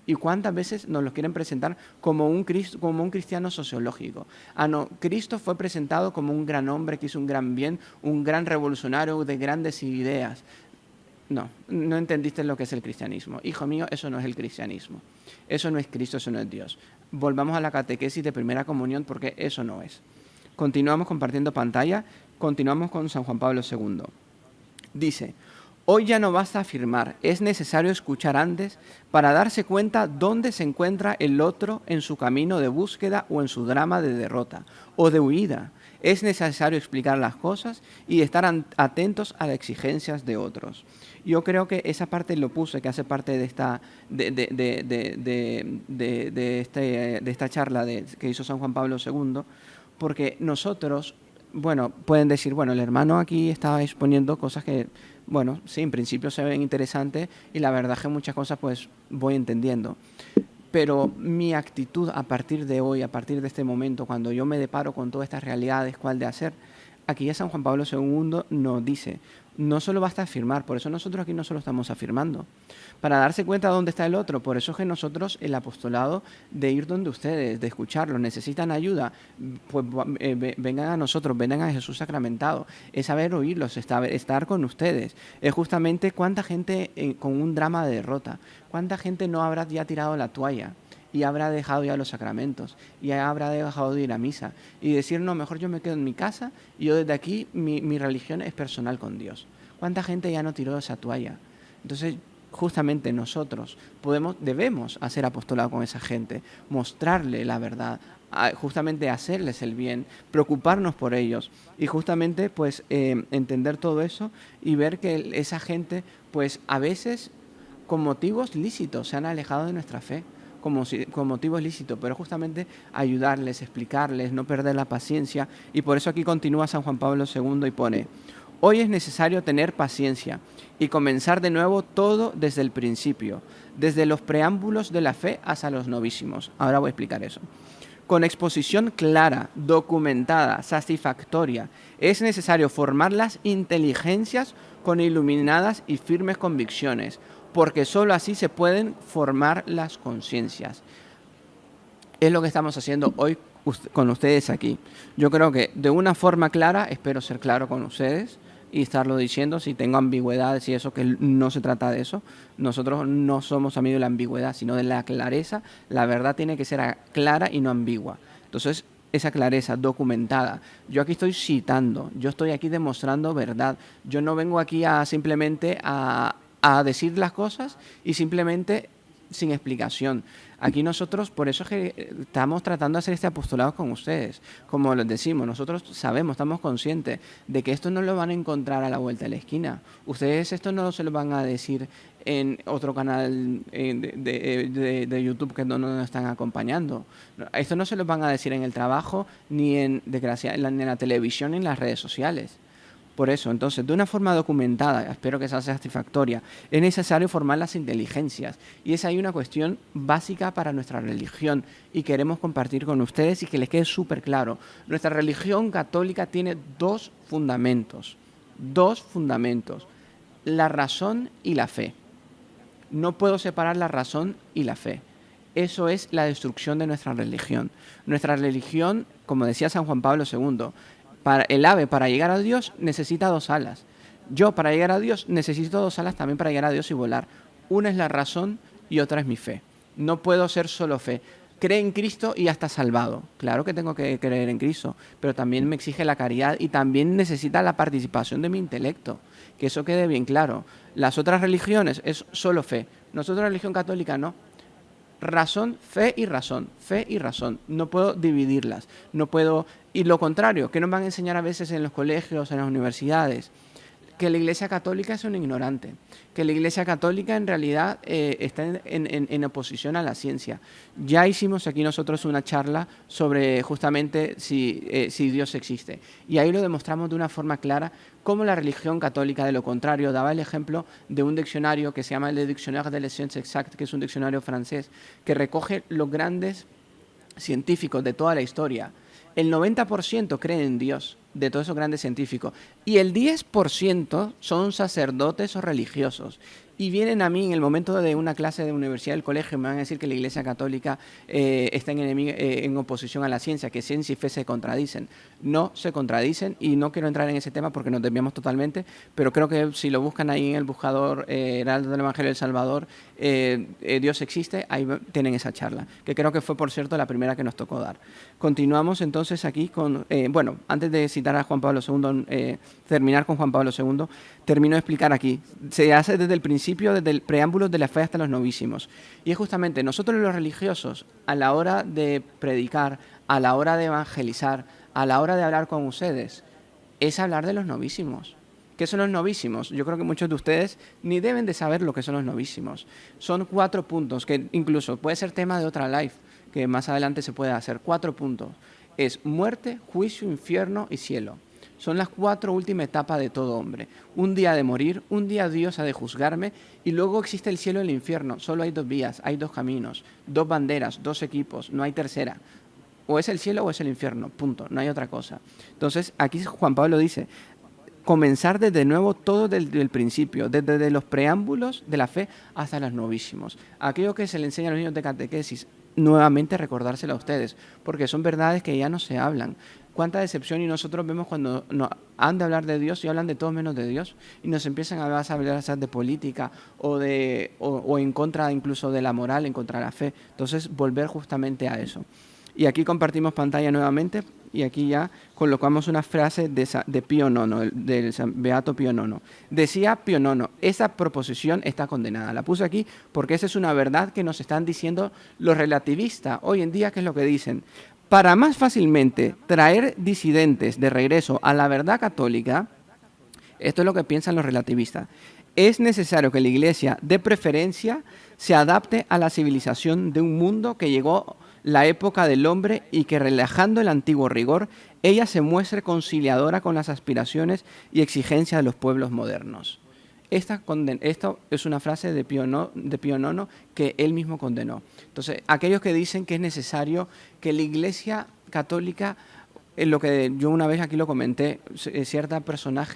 ¿Y cuántas veces nos lo quieren presentar como un cristiano sociológico? Ah, no, Cristo fue presentado como un gran hombre que hizo un gran bien, un gran revolucionario de grandes ideas. No, no entendiste lo que es el cristianismo. Hijo mío, eso no es el cristianismo. Eso no es Cristo, eso no es Dios. Volvamos a la catequesis de primera comunión porque eso no es. Continuamos compartiendo pantalla, continuamos con San Juan Pablo II. Dice: hoy ya no basta afirmar, es necesario escuchar antes para darse cuenta dónde se encuentra el otro en su camino de búsqueda o en su drama de derrota o de huida. Es necesario explicar las cosas y estar atentos a las exigencias de otros. Yo creo que esa parte lo puse, que hace parte de esta charla que hizo San Juan Pablo II, porque nosotros, bueno, pueden decir, bueno, el hermano aquí estaba exponiendo cosas que, bueno, sí, en principio se ven interesantes y la verdad que muchas cosas pues voy entendiendo. Pero mi actitud a partir de hoy, a partir de este momento, cuando yo me deparo con todas estas realidades, ¿cuál de hacer? Aquí ya San Juan Pablo II nos dice, no solo basta afirmar, por eso nosotros aquí no solo estamos afirmando, para darse cuenta de dónde está el otro, por eso es que nosotros, el apostolado, de ir donde ustedes, de escucharlos, necesitan ayuda, pues vengan a nosotros, vengan a Jesús sacramentado, es saber oírlos, estar con ustedes, es justamente cuánta gente con un drama de derrota, cuánta gente no habrá ya tirado la toalla, y habrá dejado ya los sacramentos, y habrá dejado de ir a misa, y decir, no, mejor yo me quedo en mi casa, y yo desde aquí, mi religión es personal con Dios. ¿Cuánta gente ya no tiró esa toalla? Entonces, justamente nosotros debemos hacer apostolado con esa gente, mostrarle la verdad, justamente hacerles el bien, preocuparnos por ellos, y justamente, pues, entender todo eso, y ver que esa gente, pues, a veces, con motivos lícitos, se han alejado de nuestra fe, con motivos lícitos, pero justamente ayudarles, explicarles, no perder la paciencia. Y por eso aquí continúa San Juan Pablo II y pone: hoy es necesario tener paciencia y comenzar de nuevo todo desde el principio, desde los preámbulos de la fe hasta los novísimos. Ahora voy a explicar eso. Con exposición clara, documentada, satisfactoria, es necesario formar las inteligencias con iluminadas y firmes convicciones, porque sólo así se pueden formar las conciencias. Es lo que estamos haciendo hoy con ustedes aquí. Yo creo que de una forma clara, espero ser claro con ustedes y estarlo diciendo, si tengo ambigüedades y eso, que no se trata de eso. Nosotros no somos amigos de la ambigüedad, sino de la clareza. La verdad tiene que ser clara y no ambigua. Entonces, esa clareza documentada. Yo aquí estoy citando, yo estoy aquí demostrando verdad. Yo no vengo aquí simplemente a decir las cosas y simplemente sin explicación. Aquí nosotros, por eso es que estamos tratando de hacer este apostolado con ustedes. Como les decimos, nosotros sabemos, estamos conscientes de que esto no lo van a encontrar a la vuelta de la esquina. Ustedes esto no se lo van a decir en otro canal de YouTube que no nos están acompañando. Esto no se lo van a decir en el trabajo, ni en la televisión, ni en las redes sociales. Por eso, entonces, de una forma documentada, espero que sea satisfactoria, es necesario formar las inteligencias. Y esa es una cuestión básica para nuestra religión y queremos compartir con ustedes y que les quede súper claro. Nuestra religión católica tiene dos fundamentos, la razón y la fe. No puedo separar la razón y la fe. Eso es la destrucción de nuestra religión. Nuestra religión, como decía San Juan Pablo II, el ave para llegar a Dios necesita dos alas. Yo para llegar a Dios necesito dos alas también para llegar a Dios y volar. Una es la razón y otra es mi fe. No puedo ser solo fe. Cree en Cristo y ya está salvado. Claro que tengo que creer en Cristo, pero también me exige la caridad y también necesita la participación de mi intelecto. Que eso quede bien claro. Las otras religiones es solo fe. Nosotros, religión católica, no. Razón, fe y razón, fe y razón. No puedo dividirlas, no puedo... Y lo contrario, que nos van a enseñar a veces en los colegios, en las universidades, que la Iglesia Católica es un ignorante, que la Iglesia Católica en realidad está en oposición a la ciencia. Ya hicimos aquí nosotros una charla sobre justamente si Dios existe. Y ahí lo demostramos de una forma clara cómo la religión católica, de lo contrario, daba el ejemplo de un diccionario que se llama el Dictionnaire de les Sciences Exactes, que es un diccionario francés, que recoge los grandes científicos de toda la historia. El 90% cree en Dios, de todos esos grandes científicos, y el 10% son sacerdotes o religiosos. Y vienen a mí en el momento de una clase de universidad del colegio, me van a decir que la Iglesia Católica está en oposición a la ciencia, que ciencia y fe se contradicen. No se contradicen y no quiero entrar en ese tema porque nos desviamos totalmente, pero creo que si lo buscan ahí en el buscador Heraldo del Evangelio del Salvador, Dios existe, ahí tienen esa charla, que creo que fue, por cierto, la primera que nos tocó dar. Continuamos entonces aquí con, antes de citar a Juan Pablo II, terminar con Juan Pablo II, termino de explicar aquí. Se hace desde el principio, desde el preámbulo de la fe hasta los novísimos. Y es justamente nosotros los religiosos, a la hora de predicar, a la hora de evangelizar, a la hora de hablar con ustedes, es hablar de los novísimos. ¿Qué son los novísimos? Yo creo que muchos de ustedes ni deben de saber lo que son los novísimos. Son 4 puntos, que incluso puede ser tema de otra live, que más adelante se puede hacer. 4 puntos. Es muerte, juicio, infierno y cielo. Son las 4 últimas etapas de todo hombre. Un día de morir, un día Dios ha de juzgarme y luego existe el cielo y el infierno. Solo hay 2 vías, hay 2 caminos, 2 banderas, 2 equipos, no hay tercera. O es el cielo o es el infierno, punto, no hay otra cosa. Entonces, aquí Juan Pablo dice, comenzar desde nuevo todo desde el principio, desde los preámbulos de la fe hasta los novísimos. Aquello que se le enseña a los niños de catequesis, nuevamente recordárselo a ustedes, porque son verdades que ya no se hablan. Cuánta decepción y nosotros vemos cuando nos han de hablar de Dios y hablan de todo menos de Dios y nos empiezan a hablar de política o en contra incluso de la moral, en contra de la fe. Entonces, volver justamente a eso. Y aquí compartimos pantalla nuevamente y aquí ya colocamos una frase de Pío IX, del Beato Pío IX. Decía Pío IX, esa proposición está condenada. La puse aquí porque esa es una verdad que nos están diciendo los relativistas. Hoy en día, ¿qué es lo que dicen? Para más fácilmente traer disidentes de regreso a la verdad católica, esto es lo que piensan los relativistas, es necesario que la Iglesia, de preferencia, se adapte a la civilización de un mundo que llegó la época del hombre y que, relajando el antiguo rigor, ella se muestre conciliadora con las aspiraciones y exigencias de los pueblos modernos. Esto es una frase de Pío IX que él mismo condenó. Entonces, aquellos que dicen que es necesario que la Iglesia Católica, lo que yo una vez aquí lo comenté, cierta persona,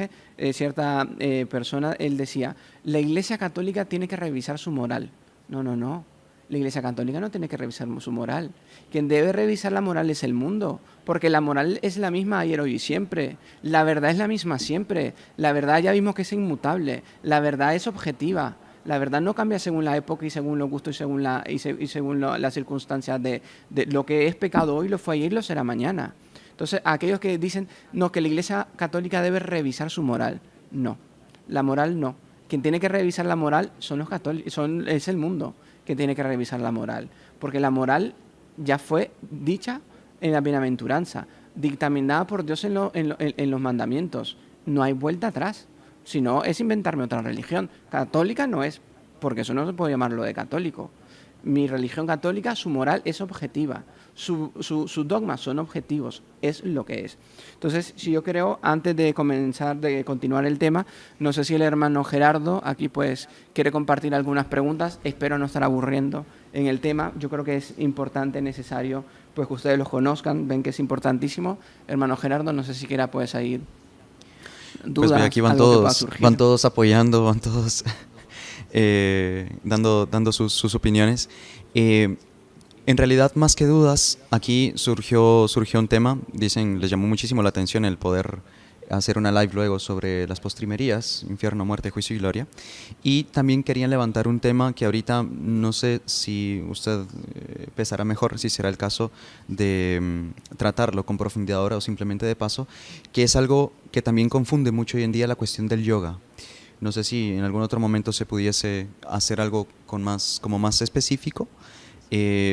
él decía, la Iglesia Católica tiene que revisar su moral. No. La Iglesia Católica no tiene que revisar su moral. Quien debe revisar la moral es el mundo, porque la moral es la misma ayer, hoy y siempre. La verdad es la misma siempre. La verdad ya vimos que es inmutable. La verdad es objetiva. La verdad no cambia según la época y según los gustos y según las circunstancias de lo que es pecado hoy, lo fue ayer y lo será mañana. Entonces, aquellos que dicen no, que la Iglesia Católica debe revisar su moral, no. La moral no. Quien tiene que revisar la moral son los católicos, es el mundo. que tiene que revisar la moral, porque la moral ya fue dicha en la bienaventuranza, dictaminada por Dios en los mandamientos. No hay vuelta atrás. Si no, es inventarme otra religión. Católica no es, porque eso no se puede llamarlo de católico. Mi religión católica, su moral es objetiva, sus dogmas son objetivos, es lo que es. Entonces, si yo creo, antes de continuar el tema, no sé si el hermano Gerardo aquí pues quiere compartir algunas preguntas, espero no estar aburriendo en el tema. Yo creo que es importante, necesario, pues que ustedes los conozcan, ven que es importantísimo. Hermano Gerardo, no sé si quiera pues ahí dudas, pues aquí van todos apoyando, van todos dando sus opiniones. En realidad, más que dudas, aquí surgió un tema, dicen, les llamó muchísimo la atención el poder hacer una live luego sobre las postrimerías, infierno, muerte, juicio y gloria. Y también querían levantar un tema que ahorita no sé si usted pensará mejor, si será el caso de tratarlo con profundidad ahora o simplemente de paso, que es algo que también confunde mucho hoy en día, la cuestión del yoga. No sé si en algún otro momento se pudiese hacer algo como más específico,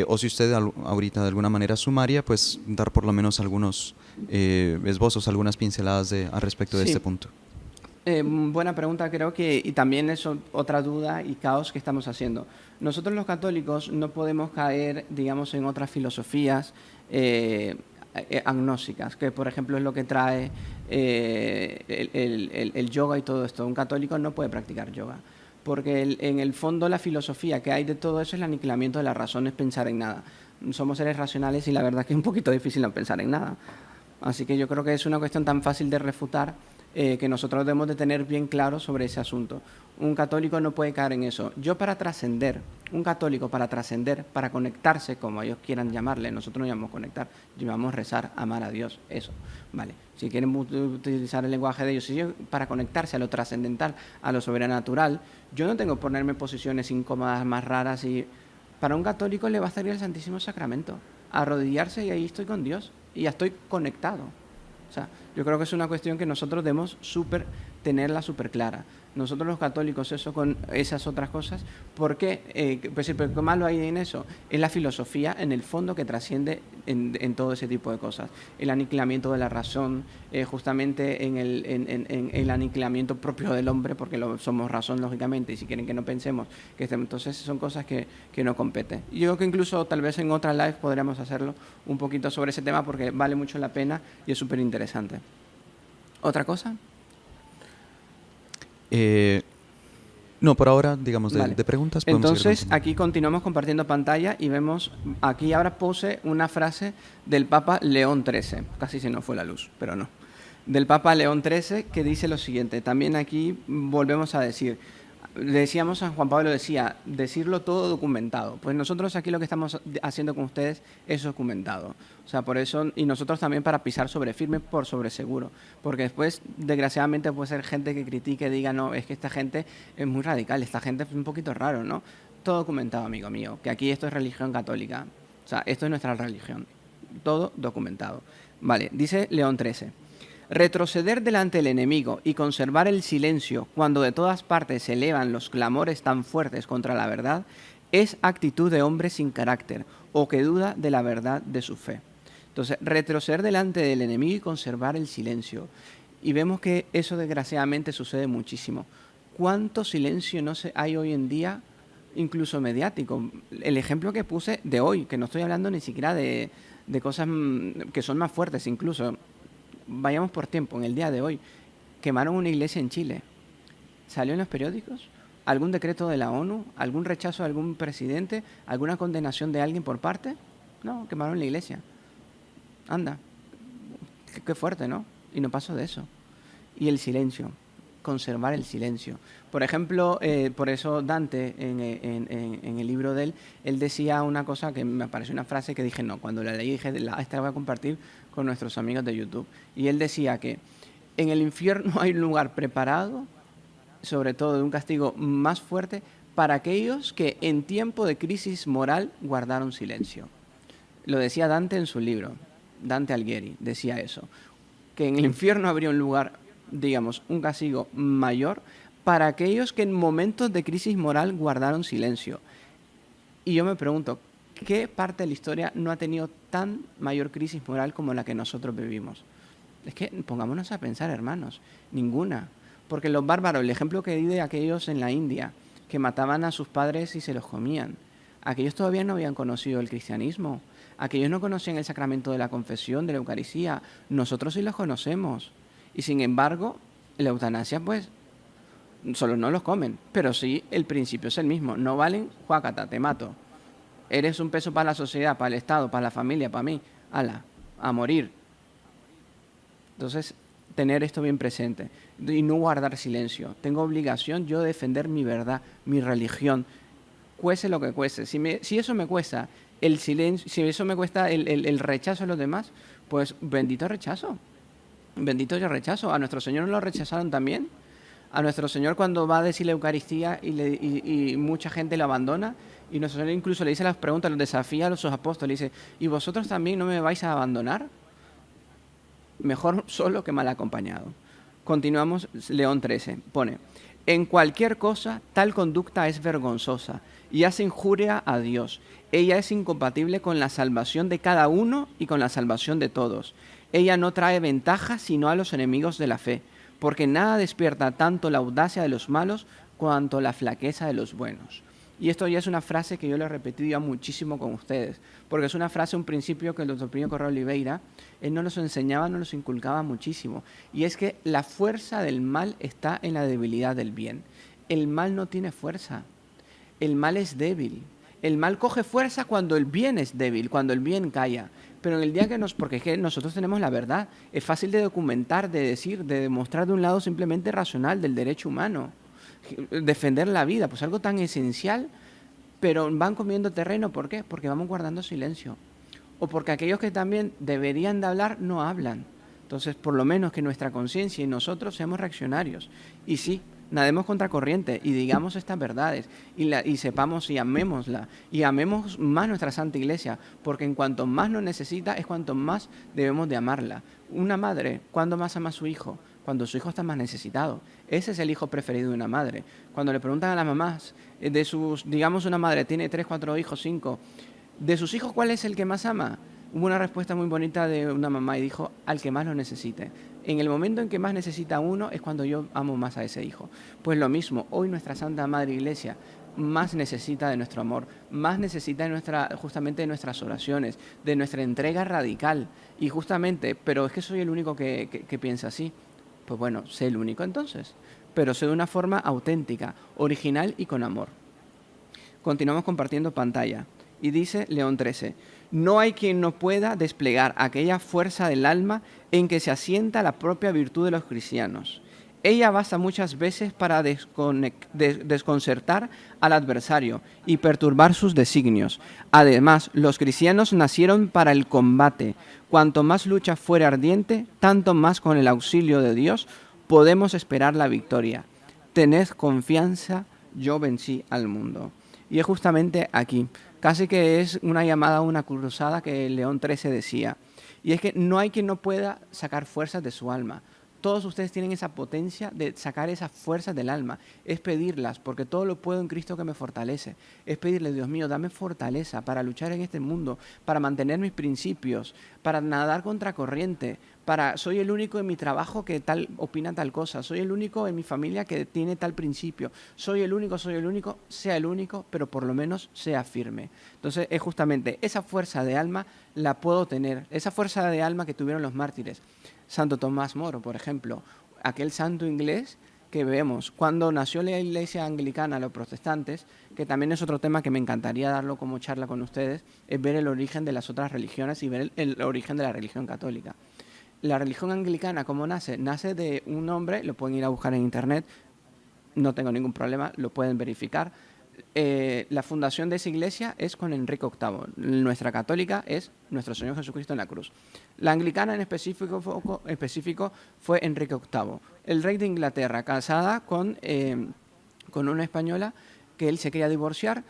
o si usted ahorita de alguna manera sumaria, pues dar por lo menos algunos esbozos, algunas pinceladas al respecto de este punto. Buena pregunta, creo que, y también es otra duda y caos que estamos haciendo. Nosotros los católicos no podemos caer, digamos, en otras filosofías agnósticas, que por ejemplo es lo que trae el yoga y todo esto. Un católico no puede practicar yoga, porque en el fondo la filosofía que hay de todo eso es el aniquilamiento de la razón, es pensar en nada. Somos seres racionales y la verdad es que es un poquito difícil no pensar en nada. Así que yo creo que es una cuestión tan fácil de refutar que nosotros debemos de tener bien claro sobre ese asunto. Un católico no puede caer en eso. Un católico para trascender, para conectarse, como ellos quieran llamarle, nosotros no llamamos conectar, llamamos rezar, amar a Dios, eso, vale. Si quieren utilizar el lenguaje de ellos, para conectarse a lo trascendental, a lo sobrenatural, yo no tengo que ponerme en posiciones incómodas, más raras, y para un católico le bastaría el Santísimo Sacramento, arrodillarse y ahí estoy con Dios, y ya estoy conectado. O sea, yo creo que es una cuestión que nosotros debemos tenerla súper clara. Nosotros los católicos, eso con esas otras cosas, ¿por qué? Pues ¿qué malo hay en eso? Es la filosofía, en el fondo, que trasciende en todo ese tipo de cosas. El aniquilamiento de la razón, justamente en el aniquilamiento propio del hombre, porque somos razón, lógicamente, y si quieren que no pensemos, entonces son cosas que no competen. Y yo creo que incluso tal vez en otra live podríamos hacerlo un poquito sobre ese tema, porque vale mucho la pena y es súper interesante. ¿Otra cosa? No, por ahora, digamos, vale. de preguntas podemos Entonces, aquí continuamos compartiendo pantalla y vemos, aquí ahora puse una frase del Papa León XIII, casi se nos fue la luz, pero no, del Papa León XIII, que dice lo siguiente, también aquí volvemos a decíamos, San Juan Pablo decía, decirlo todo documentado. Pues nosotros aquí lo que estamos haciendo con ustedes es documentado. O sea, por eso, y nosotros también para pisar sobre firme por sobre seguro. Porque después, desgraciadamente, puede ser gente que critique, diga, no, es que esta gente es muy radical, esta gente es un poquito raro, ¿no? Todo documentado, amigo mío, que aquí esto es religión católica. O sea, esto es nuestra religión. Todo documentado. Vale, dice León XIII. Retroceder delante del enemigo y conservar el silencio cuando de todas partes se elevan los clamores tan fuertes contra la verdad es actitud de hombre sin carácter o que duda de la verdad de su fe. Entonces, retroceder delante del enemigo y conservar el silencio. Y vemos que eso desgraciadamente sucede muchísimo. ¿Cuánto silencio hay hoy en día, incluso mediático? El ejemplo que puse de hoy, que no estoy hablando ni siquiera de cosas que son más fuertes incluso. Vayamos por tiempo, en el día de hoy, quemaron una iglesia en Chile. ¿Salió en los periódicos? ¿Algún decreto de la ONU? ¿Algún rechazo de algún presidente? ¿Alguna condenación de alguien por parte? No, quemaron la iglesia. Anda, qué fuerte, ¿no? Y no pasó de eso. Y el silencio, conservar el silencio. Por ejemplo, por eso Dante, en el libro de él decía una cosa que me pareció una frase que dije, no, cuando la leí dije, esta la voy a compartir con nuestros amigos de YouTube. Y él decía que en el infierno hay un lugar preparado, sobre todo de un castigo más fuerte, para aquellos que en tiempo de crisis moral guardaron silencio. Lo decía Dante en su libro, Dante Alighieri decía eso, que en el infierno habría un lugar, digamos, un castigo mayor para aquellos que en momentos de crisis moral guardaron silencio. Y yo me pregunto, ¿qué parte de la historia no ha tenido tan mayor crisis moral como la que nosotros vivimos? Es que pongámonos a pensar, hermanos, ninguna. Porque los bárbaros, el ejemplo que di de aquellos en la India, que mataban a sus padres y se los comían, aquellos todavía no habían conocido el cristianismo, aquellos no conocían el sacramento de la confesión, de la Eucaristía, nosotros sí los conocemos. Y sin embargo, la eutanasia, pues, solo no los comen, pero sí el principio es el mismo, no valen, juácata, te mato. Eres un peso para la sociedad, para el Estado, para la familia, para mí, ala, a morir. Entonces, tener esto bien presente y no guardar silencio. Tengo obligación yo de defender mi verdad, mi religión, cueste lo que cueste. Si eso me cuesta el silencio, si eso me cuesta el rechazo a los demás, pues bendito rechazo. Bendito yo rechazo. A nuestro Señor lo rechazaron también. A nuestro Señor cuando va a decir la Eucaristía y mucha gente lo abandona, y nuestro Señor incluso le dice las preguntas, los desafía a sus apóstoles, dice, ¿y vosotros también no me vais a abandonar? Mejor solo que mal acompañado. Continuamos, León 13, pone, en cualquier cosa tal conducta es vergonzosa y hace injuria a Dios. Ella es incompatible con la salvación de cada uno y con la salvación de todos. Ella no trae ventaja sino a los enemigos de la fe, porque nada despierta tanto la audacia de los malos cuanto la flaqueza de los buenos. Y esto ya es una frase que yo le he repetido ya muchísimo con ustedes, porque es una frase, un principio que el doctor Plinio Correa Oliveira, él nos los enseñaba, nos los inculcaba muchísimo. Y es que la fuerza del mal está en la debilidad del bien. El mal no tiene fuerza, el mal es débil. El mal coge fuerza cuando el bien es débil, cuando el bien calla. Pero en el día porque es que nosotros tenemos la verdad, es fácil de documentar, de decir, de demostrar de un lado simplemente racional del derecho humano. Defender la vida, pues algo tan esencial, pero van comiendo terreno, ¿por qué? Porque vamos guardando silencio. O porque aquellos que también deberían de hablar no hablan. Entonces, por lo menos que nuestra conciencia y nosotros seamos reaccionarios. Y sí, nademos contracorriente y digamos estas verdades y sepamos y amémosla y amemos más nuestra Santa Iglesia, porque en cuanto más nos necesita es cuanto más debemos de amarla. Una madre, ¿cuándo más ama a su hijo? Cuando su hijo está más necesitado. Ese es el hijo preferido de una madre. Cuando le preguntan a las mamás, digamos una madre tiene 3, 4 hijos, 5, de sus hijos, ¿cuál es el que más ama? Hubo una respuesta muy bonita de una mamá y dijo, al que más lo necesite. En el momento en que más necesita uno es cuando yo amo más a ese hijo. Pues lo mismo, hoy nuestra Santa Madre Iglesia más necesita de nuestro amor, más necesita justamente de nuestras oraciones, de nuestra entrega radical. Y justamente, pero es que soy el único que piensa así. Pues bueno, sé el único entonces, pero sé de una forma auténtica, original y con amor. Continuamos compartiendo pantalla. Y dice León 13, no hay quien no pueda desplegar aquella fuerza del alma en que se asienta la propia virtud de los cristianos. Ella basta muchas veces para desconcertar al adversario y perturbar sus designios. Además, los cristianos nacieron para el combate. Cuanto más lucha fuere ardiente, tanto más con el auxilio de Dios podemos esperar la victoria. Tened confianza, yo vencí al mundo. Y es justamente aquí, casi que es una llamada a una cruzada que León XIII decía. Y es que no hay quien no pueda sacar fuerzas de su alma. Todos ustedes tienen esa potencia de sacar esas fuerzas del alma. Es pedirlas, porque todo lo puedo en Cristo que me fortalece. Es pedirle, Dios mío, dame fortaleza para luchar en este mundo, para mantener mis principios, para nadar contra corriente, soy el único en mi trabajo que opina tal cosa, soy el único en mi familia que tiene tal principio, soy el único, sea el único, pero por lo menos sea firme. Entonces es justamente esa fuerza de alma la puedo tener, esa fuerza de alma que tuvieron los mártires. Santo Tomás Moro, por ejemplo, aquel santo inglés que vemos cuando nació la iglesia anglicana, los protestantes, que también es otro tema que me encantaría darlo como charla con ustedes, es ver el origen de las otras religiones y ver el origen de la religión católica. La religión anglicana, ¿cómo nace? Nace de un hombre, lo pueden ir a buscar en internet, no tengo ningún problema, lo pueden verificar. La fundación de esa iglesia es con Enrique VIII. Nuestra católica es nuestro Señor Jesucristo en la cruz. La anglicana en específico fue Enrique VIII, el rey de Inglaterra, casada con una española que él se quería divorciar,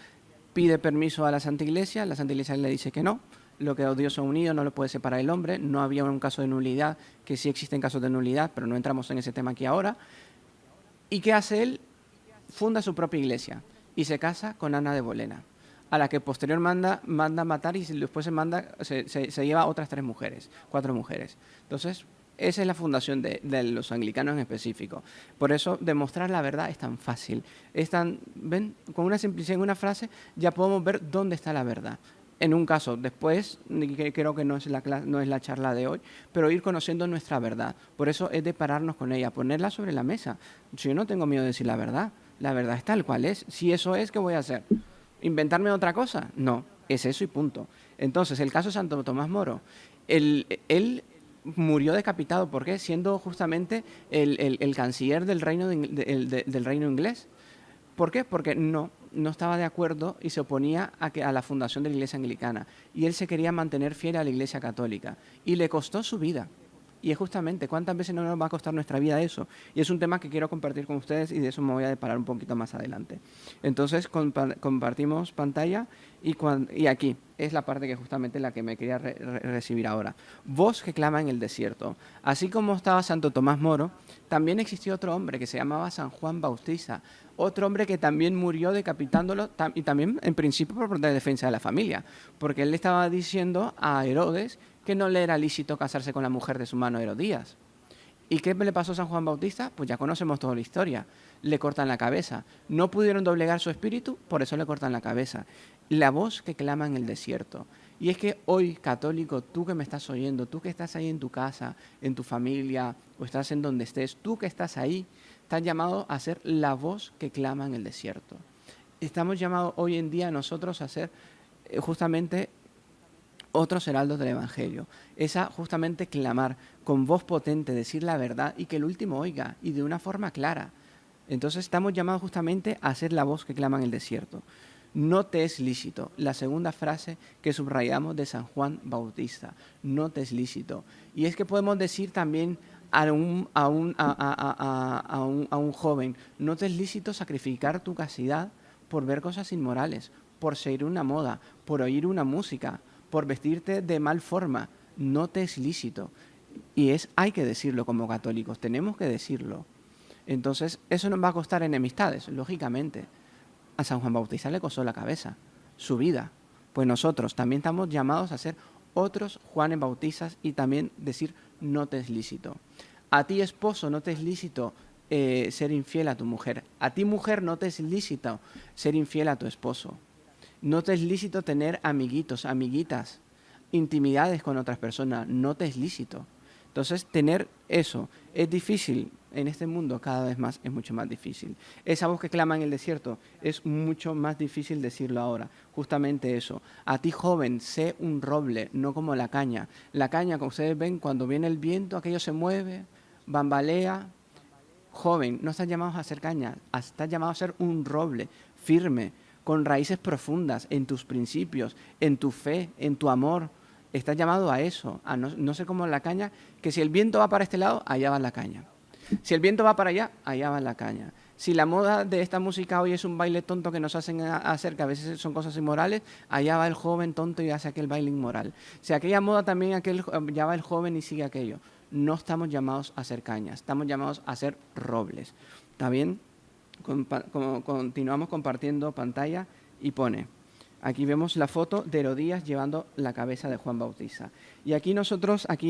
pide permiso a la Santa Iglesia le dice que no. Lo que Dios ha unido no lo puede separar el hombre. No había un caso de nulidad, que sí existen casos de nulidad, pero no entramos en ese tema aquí ahora. ¿Y qué hace él? Funda su propia iglesia y se casa con Ana de Bolena. a la que posterior manda matar y después se lleva otras 3 mujeres, 4 mujeres. Entonces, esa es la fundación de los anglicanos en específico. Por eso, demostrar la verdad es tan fácil. ¿Ven? Con una simplicidad en una frase ya podemos ver dónde está la verdad. En un caso, después, que creo que no es la charla de hoy, pero ir conociendo nuestra verdad. Por eso es de pararnos con ella, ponerla sobre la mesa. Si yo no tengo miedo de decir la verdad es tal cual es. Si eso es, ¿qué voy a hacer? ¿Inventarme otra cosa? No, es eso y punto. Entonces, el caso de Santo Tomás Moro, él murió decapitado, ¿por qué? Siendo justamente el canciller del del reino inglés. ¿Por qué? Porque no estaba de acuerdo y se oponía a la fundación de la Iglesia Anglicana. Y él se quería mantener fiel a la Iglesia Católica. Y le costó su vida. Y es justamente, ¿cuántas veces no nos va a costar nuestra vida eso? Y es un tema que quiero compartir con ustedes y de eso me voy a deparar un poquito más adelante. Entonces, compartimos pantalla y aquí es la parte que justamente la que me quería recibir ahora. Voz que clama en el desierto. Así como estaba Santo Tomás Moro, también existió otro hombre que se llamaba San Juan Bautista. Otro hombre que también murió decapitándolo y también en principio por defensa de la familia. Porque él le estaba diciendo a Herodes que no le era lícito casarse con la mujer de su mano Herodías. ¿Y qué le pasó a San Juan Bautista? Pues ya conocemos toda la historia. Le cortan la cabeza. No pudieron doblegar su espíritu, por eso le cortan la cabeza. La voz que clama en el desierto. Y es que hoy, católico, tú que me estás oyendo, tú que estás ahí en tu casa, en tu familia, o estás en donde estés, tú que estás ahí, estás llamado a ser la voz que clama en el desierto. Estamos llamados hoy en día nosotros a ser justamente otros heraldos del Evangelio. Esa justamente clamar con voz potente, decir la verdad y que el último oiga y de una forma clara. Entonces estamos llamados justamente a ser la voz que clama en el desierto. No te es lícito. La segunda frase que subrayamos de San Juan Bautista. No te es lícito. Y es que podemos decir también a un joven, no te es lícito sacrificar tu castidad por ver cosas inmorales, por seguir una moda, por oír una música, por vestirte de mal forma. No te es lícito. Y hay que decirlo como católicos, tenemos que decirlo. Entonces, eso nos va a costar enemistades, lógicamente. A San Juan Bautista le costó la cabeza, su vida. Pues nosotros también estamos llamados a ser otros Juanes Bautistas y también decir, no te es lícito. A ti, esposo, no te es lícito ser infiel a tu mujer. A ti, mujer, no te es lícito ser infiel a tu esposo. No te es lícito tener amiguitos, amiguitas, intimidades con otras personas. No te es lícito. Entonces, tener eso es difícil. En este mundo cada vez más es mucho más difícil. Esa voz que clama en el desierto es mucho más difícil decirlo ahora. Justamente eso. A ti, joven, sé un roble, no como la caña. La caña, como ustedes ven, cuando viene el viento, aquello se mueve, bambalea. Joven, no estás llamado a ser caña, estás llamado a ser un roble firme, con raíces profundas en tus principios, en tu fe, en tu amor. Estás llamado a eso, a no ser como la caña, que si el viento va para este lado, allá va la caña. Si el viento va para allá, allá va la caña. Si la moda de esta música hoy es un baile tonto que nos hacen hacer, que a veces son cosas inmorales, allá va el joven tonto y hace aquel baile inmoral. Si aquella moda también, ya va el joven y sigue aquello. No estamos llamados a ser cañas, estamos llamados a ser robles. ¿Está bien? Continuamos compartiendo pantalla y pone... Aquí vemos la foto de Herodías llevando la cabeza de Juan Bautista. Y aquí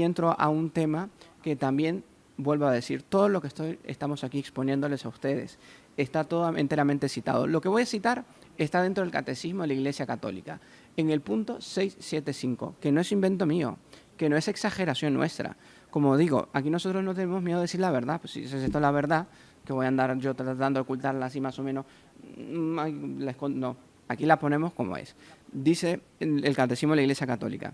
entro a un tema que también, vuelvo a decir, todo lo que estamos aquí exponiéndoles a ustedes está todo enteramente citado. Lo que voy a citar está dentro del Catecismo de la Iglesia Católica, en el punto 675, que no es invento mío, que no es exageración nuestra. Como digo, aquí nosotros no tenemos miedo de decir la verdad, pues si es esto la verdad, que voy a andar yo tratando de ocultarla así más o menos, no. Aquí la ponemos como es. Dice el Catecismo de la Iglesia Católica.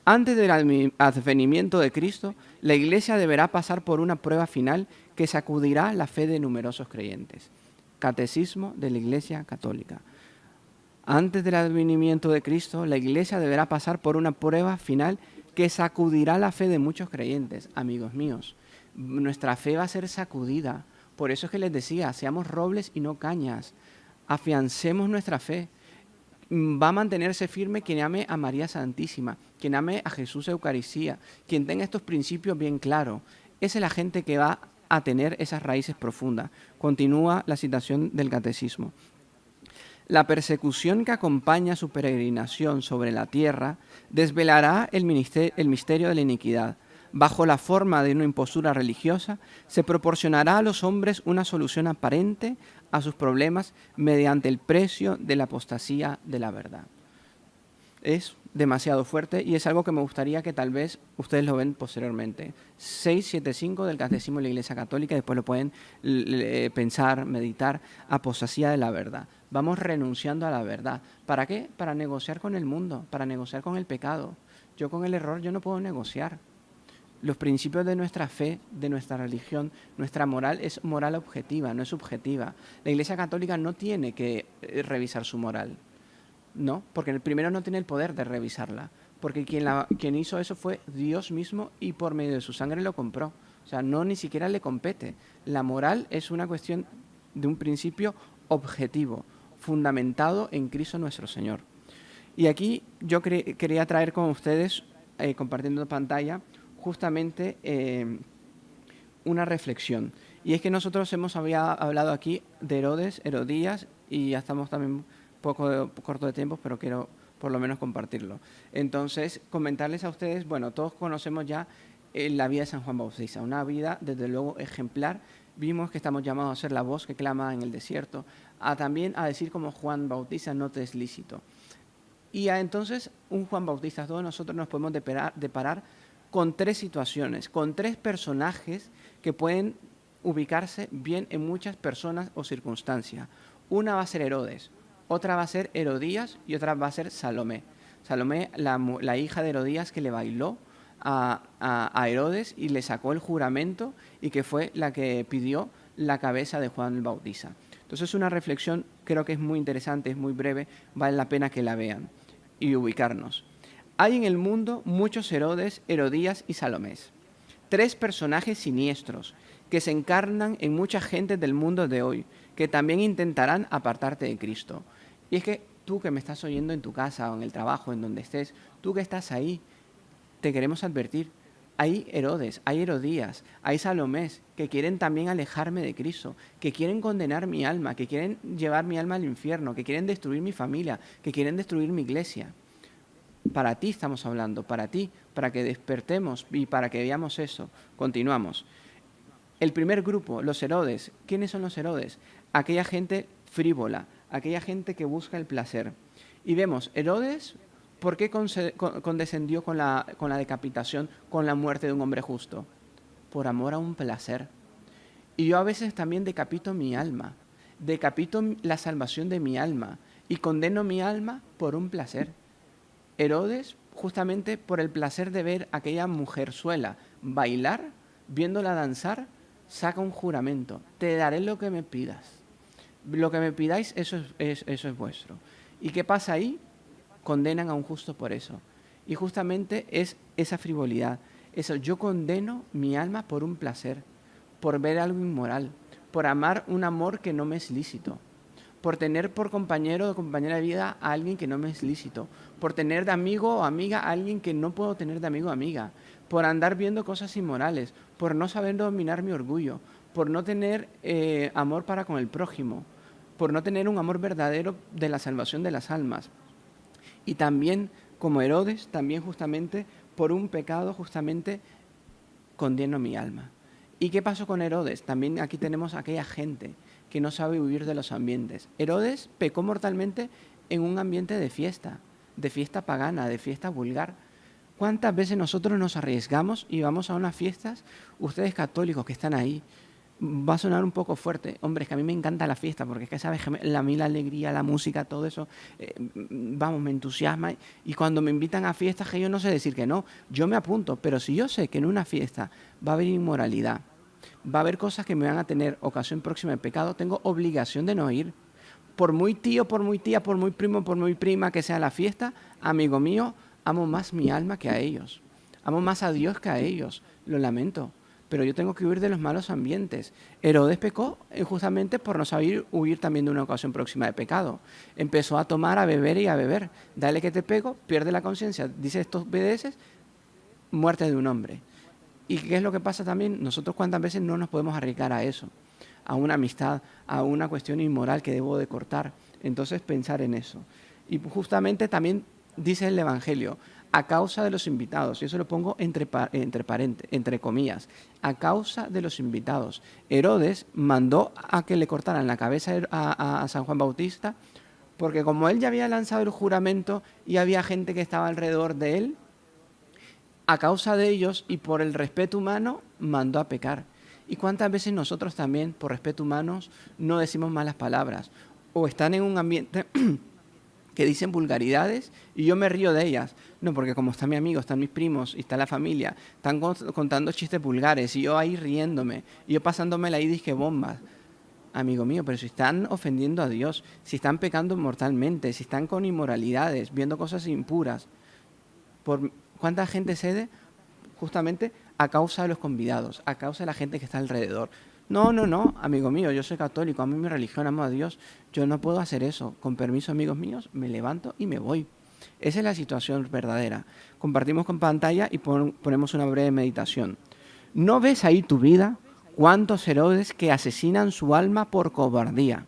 Antes del advenimiento de Cristo, la Iglesia deberá pasar por una prueba final que sacudirá la fe de numerosos creyentes. Catecismo de la Iglesia Católica. Antes del advenimiento de Cristo, la Iglesia deberá pasar por una prueba final que sacudirá la fe de muchos creyentes. Amigos míos, nuestra fe va a ser sacudida. Por eso es que les decía, seamos robles y no cañas. Afiancemos nuestra fe. Va a mantenerse firme quien ame a María Santísima, quien ame a Jesús Eucaristía, quien tenga estos principios bien claros. Esa es la gente que va a tener esas raíces profundas. Continúa la citación del Catecismo. La persecución que acompaña su peregrinación sobre la tierra desvelará el misterio de la iniquidad. Bajo la forma de una impostura religiosa, se proporcionará a los hombres una solución aparente a sus problemas mediante el precio de la apostasía de la verdad. Es demasiado fuerte y es algo que me gustaría que tal vez ustedes lo ven posteriormente. 675 del Catecismo de la Iglesia Católica, después lo pueden pensar, meditar, apostasía de la verdad. Vamos renunciando a la verdad. ¿Para qué? Para negociar con el mundo, para negociar con el pecado. Yo con el error yo no puedo negociar. Los principios de nuestra fe, de nuestra religión, nuestra moral es moral objetiva, no es subjetiva. La Iglesia Católica no tiene que revisar su moral. No, porque el primero no tiene el poder de revisarla, porque quien hizo eso fue Dios mismo y por medio de su sangre lo compró. O sea, no ni siquiera le compete. La moral es una cuestión de un principio objetivo, fundamentado en Cristo nuestro Señor. Y aquí yo quería traer con ustedes, compartiendo pantalla, justamente una reflexión. Y es que nosotros había hablado aquí de Herodes, Herodías, y ya estamos también corto de tiempo, pero quiero por lo menos compartirlo. Entonces, comentarles a ustedes, bueno, todos conocemos ya la vida de San Juan Bautista, una vida desde luego ejemplar. Vimos que estamos llamados a ser la voz que clama en el desierto, también a decir como Juan Bautista, no te es lícito. Y entonces, un Juan Bautista, todos nosotros nos podemos deparar con tres situaciones, con tres personajes que pueden ubicarse bien en muchas personas o circunstancias. Una va a ser Herodes, otra va a ser Herodías y otra va a ser Salomé. Salomé, la hija de Herodías que le bailó a Herodes y le sacó el juramento y que fue la que pidió la cabeza de Juan el Bautista. Entonces una reflexión creo que es muy interesante, es muy breve, vale la pena que la vean y ubicarnos. Hay en el mundo muchos Herodes, Herodías y Salomés. Tres personajes siniestros que se encarnan en mucha gente del mundo de hoy, que también intentarán apartarte de Cristo. Y es que tú que me estás oyendo en tu casa o en el trabajo, en donde estés, tú que estás ahí, te queremos advertir. Hay Herodes, hay Herodías, hay Salomés que quieren también alejarme de Cristo, que quieren condenar mi alma, que quieren llevar mi alma al infierno, que quieren destruir mi familia, que quieren destruir mi iglesia. Para ti estamos hablando, para ti, para que despertemos y para que veamos eso. Continuamos. El primer grupo, los Herodes. ¿Quiénes son los Herodes? Aquella gente frívola, aquella gente que busca el placer. Y vemos, Herodes, ¿por qué condescendió con la decapitación, con la muerte de un hombre justo? Por amor a un placer. Y yo a veces también decapito mi alma, decapito la salvación de mi alma y condeno mi alma por un placer. Herodes, justamente por el placer de ver a aquella mujerzuela bailar, viéndola danzar, saca un juramento. Te daré lo que me pidas. Lo que me pidáis, eso es vuestro. ¿Y qué pasa ahí? Condenan a un justo por eso. Y justamente es esa frivolidad. Eso, yo condeno mi alma por un placer, por ver algo inmoral, por amar un amor que no me es lícito, por tener por compañero o compañera de vida a alguien que no me es lícito, por tener de amigo o amiga a alguien que no puedo tener de amigo o amiga, por andar viendo cosas inmorales, por no saber dominar mi orgullo, por no tener amor para con el prójimo, por no tener un amor verdadero de la salvación de las almas. Y también, como Herodes, también justamente por un pecado, justamente condeno mi alma. ¿Y qué pasó con Herodes? También aquí tenemos a aquella gente que no sabe huir de los ambientes. Herodes pecó mortalmente en un ambiente de fiesta pagana, de fiesta vulgar. ¿Cuántas veces nosotros nos arriesgamos y vamos a unas fiestas? Ustedes católicos que están ahí, va a sonar un poco fuerte. Hombre, es que a mí me encanta la fiesta, porque es que, ¿sabes? A mí la alegría, la música, todo eso, vamos, me entusiasma. Y cuando me invitan a fiestas, que yo no sé decir que no, yo me apunto. Pero si yo sé que en una fiesta va a haber inmoralidad, va a haber cosas que me van a tener ocasión próxima de pecado, tengo obligación de no ir. Por muy tío, por muy tía, por muy primo, por muy prima que sea la fiesta, amigo mío, amo más mi alma que a ellos. Amo más a Dios que a ellos. Lo lamento. Pero yo tengo que huir de los malos ambientes. Herodes pecó justamente por no saber huir también de una ocasión próxima de pecado. Empezó a tomar, a beber y a beber. Dale que te pego, pierde la conciencia. Dice estos obedeces, muerte de un hombre. ¿Y qué es lo que pasa también? Nosotros cuántas veces no nos podemos arriesgar a eso, a una amistad, a una cuestión inmoral que debo de cortar. Entonces, pensar en eso. Y justamente también dice el Evangelio, a causa de los invitados, y eso lo pongo entre comillas, a causa de los invitados. Herodes mandó a que le cortaran la cabeza a San Juan Bautista, porque como él ya había lanzado el juramento y había gente que estaba alrededor de él, a causa de ellos y por el respeto humano, mandó a pecar. ¿Y cuántas veces nosotros también, por respeto humano, no decimos malas palabras? O están en un ambiente que dicen vulgaridades y yo me río de ellas. No, porque como está mi amigo, están mis primos y está la familia, están contando chistes vulgares y yo ahí riéndome, y yo pasándome la disque bombas. Amigo mío, pero si están ofendiendo a Dios, si están pecando mortalmente, si están con inmoralidades, viendo cosas impuras, ¿por cuánta gente cede? Justamente a causa de los convidados, a causa de la gente que está alrededor. No, no, no, amigo mío, yo soy católico, a mí mi religión, amo a Dios, yo no puedo hacer eso. Con permiso, amigos míos, me levanto y me voy. Esa es la situación verdadera. Compartimos con pantalla y ponemos una breve meditación. ¿No ves ahí tu vida? ¿Cuántos Herodes que asesinan su alma por cobardía,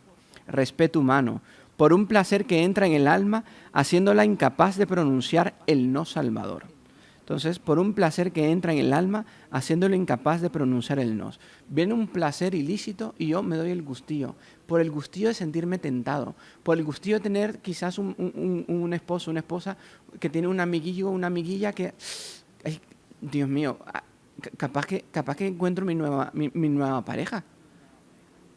respeto humano, por un placer que entra en el alma, haciéndola incapaz de pronunciar el no salvador? Entonces, por un placer que entra en el alma, haciéndolo incapaz de pronunciar el no. Viene un placer ilícito y yo me doy el gustillo. Por el gustillo de sentirme tentado. Por el gustillo de tener quizás un esposo, una esposa que tiene un amiguillo o una amiguilla que... Ay, Dios mío, capaz que encuentro mi nueva pareja.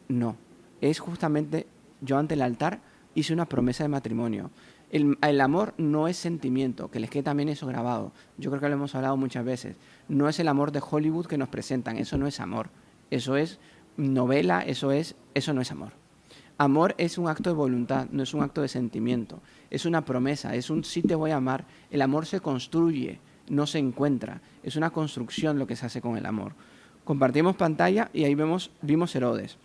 No, es justamente yo ante el altar hice una promesa de matrimonio. El amor no es sentimiento, que les quede también eso grabado. Yo creo que lo hemos hablado muchas veces. No es el amor de Hollywood que nos presentan, eso no es amor. Eso es novela, eso no es amor. Amor es un acto de voluntad, no es un acto de sentimiento. Es una promesa, es un sí te voy a amar. El amor se construye, no se encuentra. Es una construcción lo que se hace con el amor. Compartimos pantalla y ahí vimos Herodes.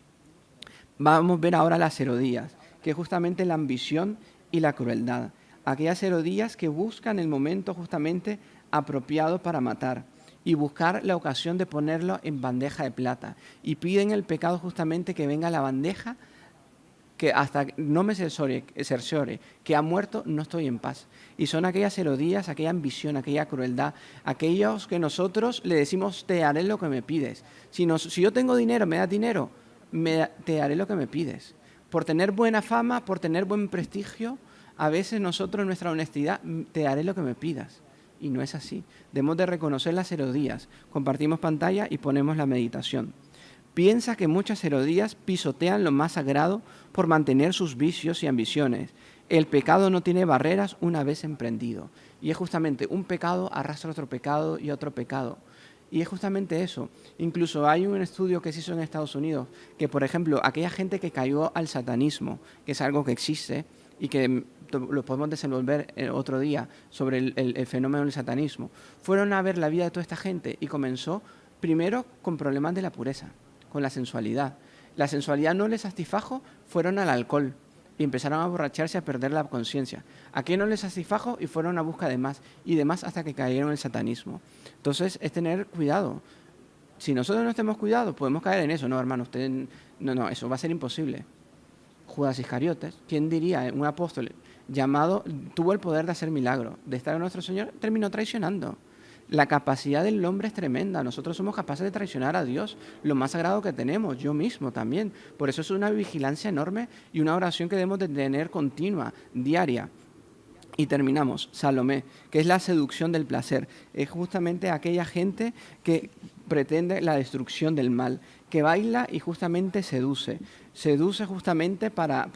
Vamos a ver ahora las Herodías, que es justamente la ambición y la crueldad. Aquellas Herodías que buscan el momento justamente apropiado para matar y buscar la ocasión de ponerlo en bandeja de plata. Y piden el pecado justamente que venga a la bandeja, que hasta no me cerciore que ha muerto, no estoy en paz. Y son aquellas Herodías, aquella ambición, aquella crueldad, aquellos que nosotros le decimos, te haré lo que me pides. Si yo tengo dinero, me das dinero, te haré lo que me pides. Por tener buena fama, por tener buen prestigio, a veces nosotros, nuestra honestidad, te haré lo que me pidas. Y no es así. Debemos de reconocer las Herodías. Compartimos pantalla y ponemos la meditación. Piensa que muchas Herodías pisotean lo más sagrado por mantener sus vicios y ambiciones. El pecado no tiene barreras una vez emprendido. Y es justamente un pecado arrastra otro pecado y otro pecado. Y es justamente eso. Incluso hay un estudio que se hizo en Estados Unidos, que por ejemplo, aquella gente que cayó al satanismo, que es algo que existe y que lo podemos desenvolver otro día sobre el fenómeno del satanismo, fueron a ver la vida de toda esta gente y comenzó primero con problemas de la pureza, con la sensualidad. La sensualidad no les satisfajo, fueron al alcohol y empezaron a borracharse, a perder la conciencia. Aquí no les satisfajo y fueron a busca de más y demás hasta que cayeron en el satanismo. Entonces es tener cuidado. Si nosotros no tenemos cuidado, podemos caer en eso. No, hermano, no, eso va a ser imposible. Judas Iscariotes, ¿quién diría? Un apóstol llamado, tuvo el poder de hacer milagros, de estar con nuestro Señor, terminó traicionando. La capacidad del hombre es tremenda. Nosotros somos capaces de traicionar a Dios, lo más sagrado que tenemos, yo mismo también. Por eso es una vigilancia enorme y una oración que debemos de tener continua, diaria. Y terminamos, Salomé, que es la seducción del placer. Es justamente aquella gente que pretende la destrucción del mal, que baila y justamente seduce. Seduce justamente para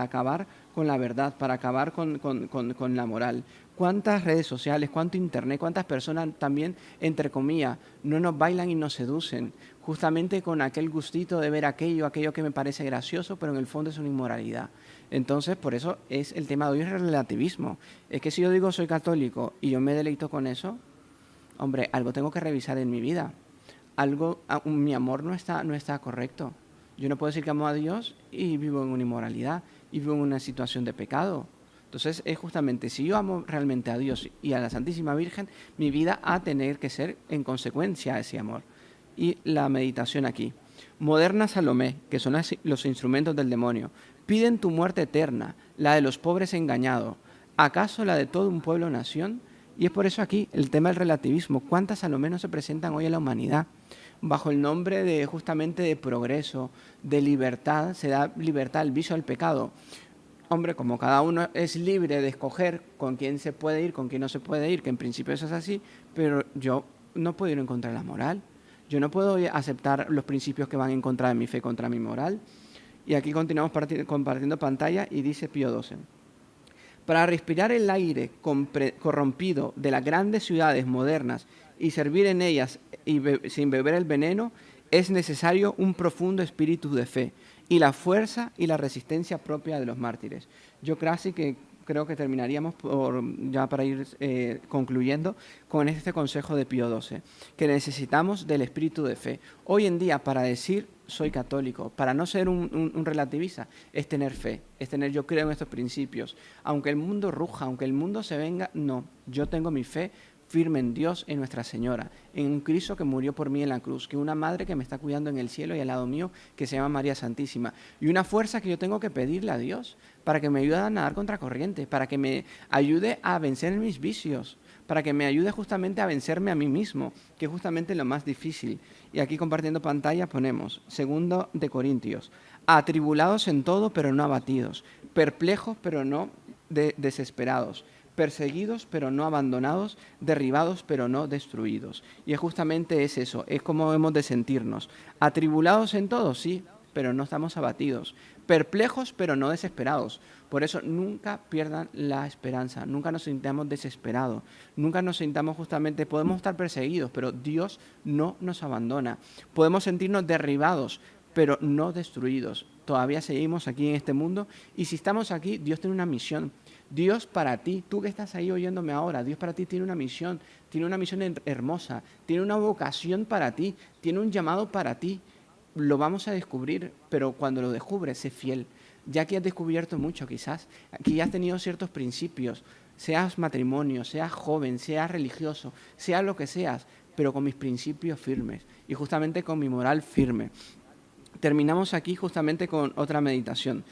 acabar con la verdad, para acabar con la moral. ¿Cuántas redes sociales, cuánto internet, cuántas personas también, entre comillas, no nos bailan y nos seducen? Justamente con aquel gustito de ver aquello que me parece gracioso, pero en el fondo es una inmoralidad. Entonces, por eso es el tema de hoy, es el relativismo. Es que si yo digo soy católico y yo me deleito con eso, hombre, algo tengo que revisar en mi vida. Mi amor no está correcto. Yo no puedo decir que amo a Dios y vivo en una inmoralidad y vivo en una situación de pecado. Entonces es justamente, si yo amo realmente a Dios y a la Santísima Virgen, mi vida ha de tener que ser en consecuencia a ese amor. Y la meditación aquí. Moderna Salomé, que son los instrumentos del demonio, piden tu muerte eterna, la de los pobres engañados, ¿acaso la de todo un pueblo o nación? Y es por eso aquí el tema del relativismo. ¿Cuántas Salomé no se presentan hoy en la humanidad? Bajo el nombre de justamente de progreso, de libertad, se da libertad al vicio, al pecado. Hombre, como cada uno es libre de escoger con quién se puede ir, con quién no se puede ir, que en principio eso es así, pero yo no puedo ir en contra de la moral. Yo no puedo aceptar los principios que van en contra de mi fe, contra mi moral. Y aquí continuamos compartiendo pantalla y dice Pío XII. Para respirar el aire corrompido de las grandes ciudades modernas y servir en ellas sin beber el veneno, es necesario un profundo espíritu de fe y la fuerza y la resistencia propia de los mártires. Yo casi que creo que terminaríamos ya para ir concluyendo con este consejo de Pío XII, que necesitamos del espíritu de fe. Hoy en día, para decir soy católico, para no ser un relativista, es tener fe, es tener yo creo en estos principios. Aunque el mundo ruja, aunque el mundo se venga, no, yo tengo mi fe firme en Dios, en Nuestra Señora, en un Cristo que murió por mí en la cruz, que una madre que me está cuidando en el cielo y al lado mío, que se llama María Santísima, y una fuerza que yo tengo que pedirle a Dios para que me ayude a nadar contra corriente, para que me ayude a vencer mis vicios, para que me ayude justamente a vencerme a mí mismo, que es justamente lo más difícil. Y aquí compartiendo pantalla ponemos, 2 de Corintios, atribulados en todo pero no abatidos, perplejos pero no desesperados, perseguidos pero no abandonados, derribados pero no destruidos. Y justamente es eso, es como hemos de sentirnos. Atribulados en todo, sí, pero no estamos abatidos. Perplejos pero no desesperados. Por eso nunca pierdan la esperanza, nunca nos sintamos desesperados, nunca nos sintamos justamente, podemos estar perseguidos, pero Dios no nos abandona. Podemos sentirnos derribados, pero no destruidos. Todavía seguimos aquí en este mundo y si estamos aquí, Dios tiene una misión. Dios para ti, tú que estás ahí oyéndome ahora, Dios para ti tiene una misión hermosa, tiene una vocación para ti, tiene un llamado para ti. Lo vamos a descubrir, pero cuando lo descubres, sé fiel. Ya que has descubierto mucho quizás, que ya has tenido ciertos principios, seas matrimonio, seas joven, seas religioso, seas lo que seas, pero con mis principios firmes y justamente con mi moral firme. Terminamos aquí justamente con otra meditación.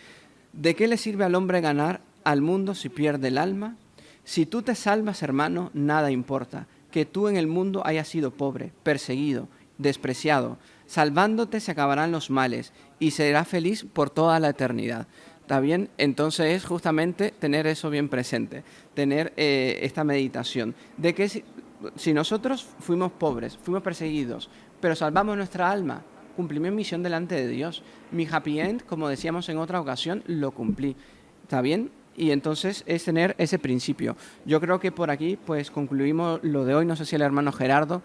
¿De qué le sirve al hombre ganar al mundo si pierde el alma? Si tú te salvas, hermano, nada importa, que tú en el mundo hayas sido pobre, perseguido, despreciado. Salvándote se acabarán los males y serás feliz por toda la eternidad. ¿Está bien? Entonces es justamente tener eso bien presente, tener esta meditación de que si nosotros fuimos pobres, fuimos perseguidos, pero salvamos nuestra alma, cumplí mi misión delante de Dios. Mi happy end, como decíamos en otra ocasión, lo cumplí. ¿Está bien? Y entonces es tener ese principio. Yo creo que por aquí pues concluimos lo de hoy. No sé si el hermano Gerardo...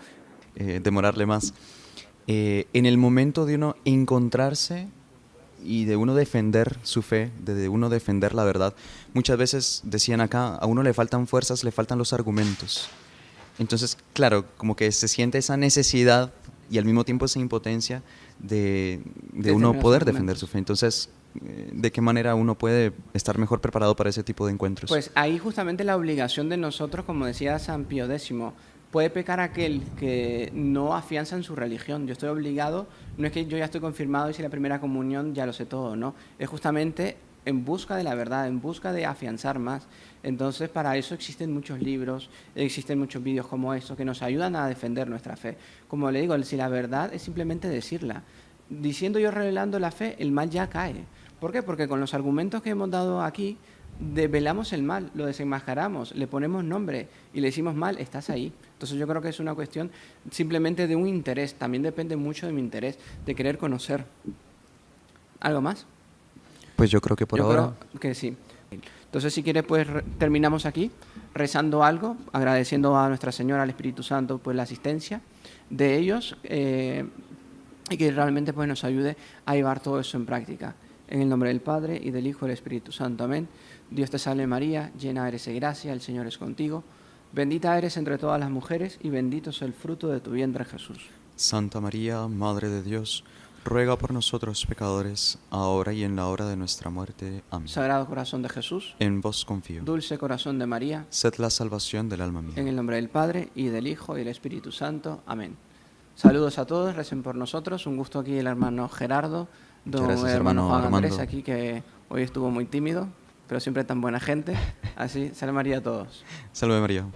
demorarle más. En el momento de uno encontrarse y de uno defender su fe, de uno defender la verdad, muchas veces decían acá, a uno le faltan fuerzas, le faltan los argumentos. Entonces, claro, como que se siente esa necesidad y al mismo tiempo esa impotencia de uno poder defender su fe. Entonces, ¿de qué manera uno puede estar mejor preparado para ese tipo de encuentros? Pues ahí justamente la obligación de nosotros, como decía San Pío X, puede pecar aquel que no afianza en su religión. Yo estoy obligado, no es que yo ya estoy confirmado y si la primera comunión ya lo sé todo, no. Es justamente en busca de la verdad, en busca de afianzar más. Entonces, para eso existen muchos libros, existen muchos vídeos como estos que nos ayudan a defender nuestra fe. Como le digo, si la verdad es simplemente decirla. Diciendo yo revelando la fe, el mal ya cae. ¿Por qué? Porque con los argumentos que hemos dado aquí, develamos el mal, lo desenmascaramos, le ponemos nombre y le decimos mal, estás ahí. Entonces yo creo que es una cuestión simplemente de un interés, también depende mucho de mi interés, de querer conocer. ¿Algo más? Pues yo creo que por ahora... Creo que sí. Entonces si quiere pues terminamos aquí rezando algo, agradeciendo a Nuestra Señora, al Espíritu Santo, pues la asistencia de ellos y que realmente pues nos ayude a llevar todo eso en práctica. En el nombre del Padre, y del Hijo, y del Espíritu Santo. Amén. Dios te salve María, llena eres de gracia, el Señor es contigo. Bendita eres entre todas las mujeres, y bendito es el fruto de tu vientre, Jesús. Santa María, Madre de Dios, ruega por nosotros pecadores, ahora y en la hora de nuestra muerte. Amén. Sagrado corazón de Jesús, en vos confío. Dulce corazón de María, sed la salvación del alma mía. En el nombre del Padre, y del Hijo, y del Espíritu Santo. Amén. Saludos a todos, recen por nosotros. Un gusto aquí el hermano Gerardo, Muchas gracias, hermano Juan Armando. Andrés aquí, que hoy estuvo muy tímido, pero siempre tan buena gente. Así, Salve María a todos. Salve María.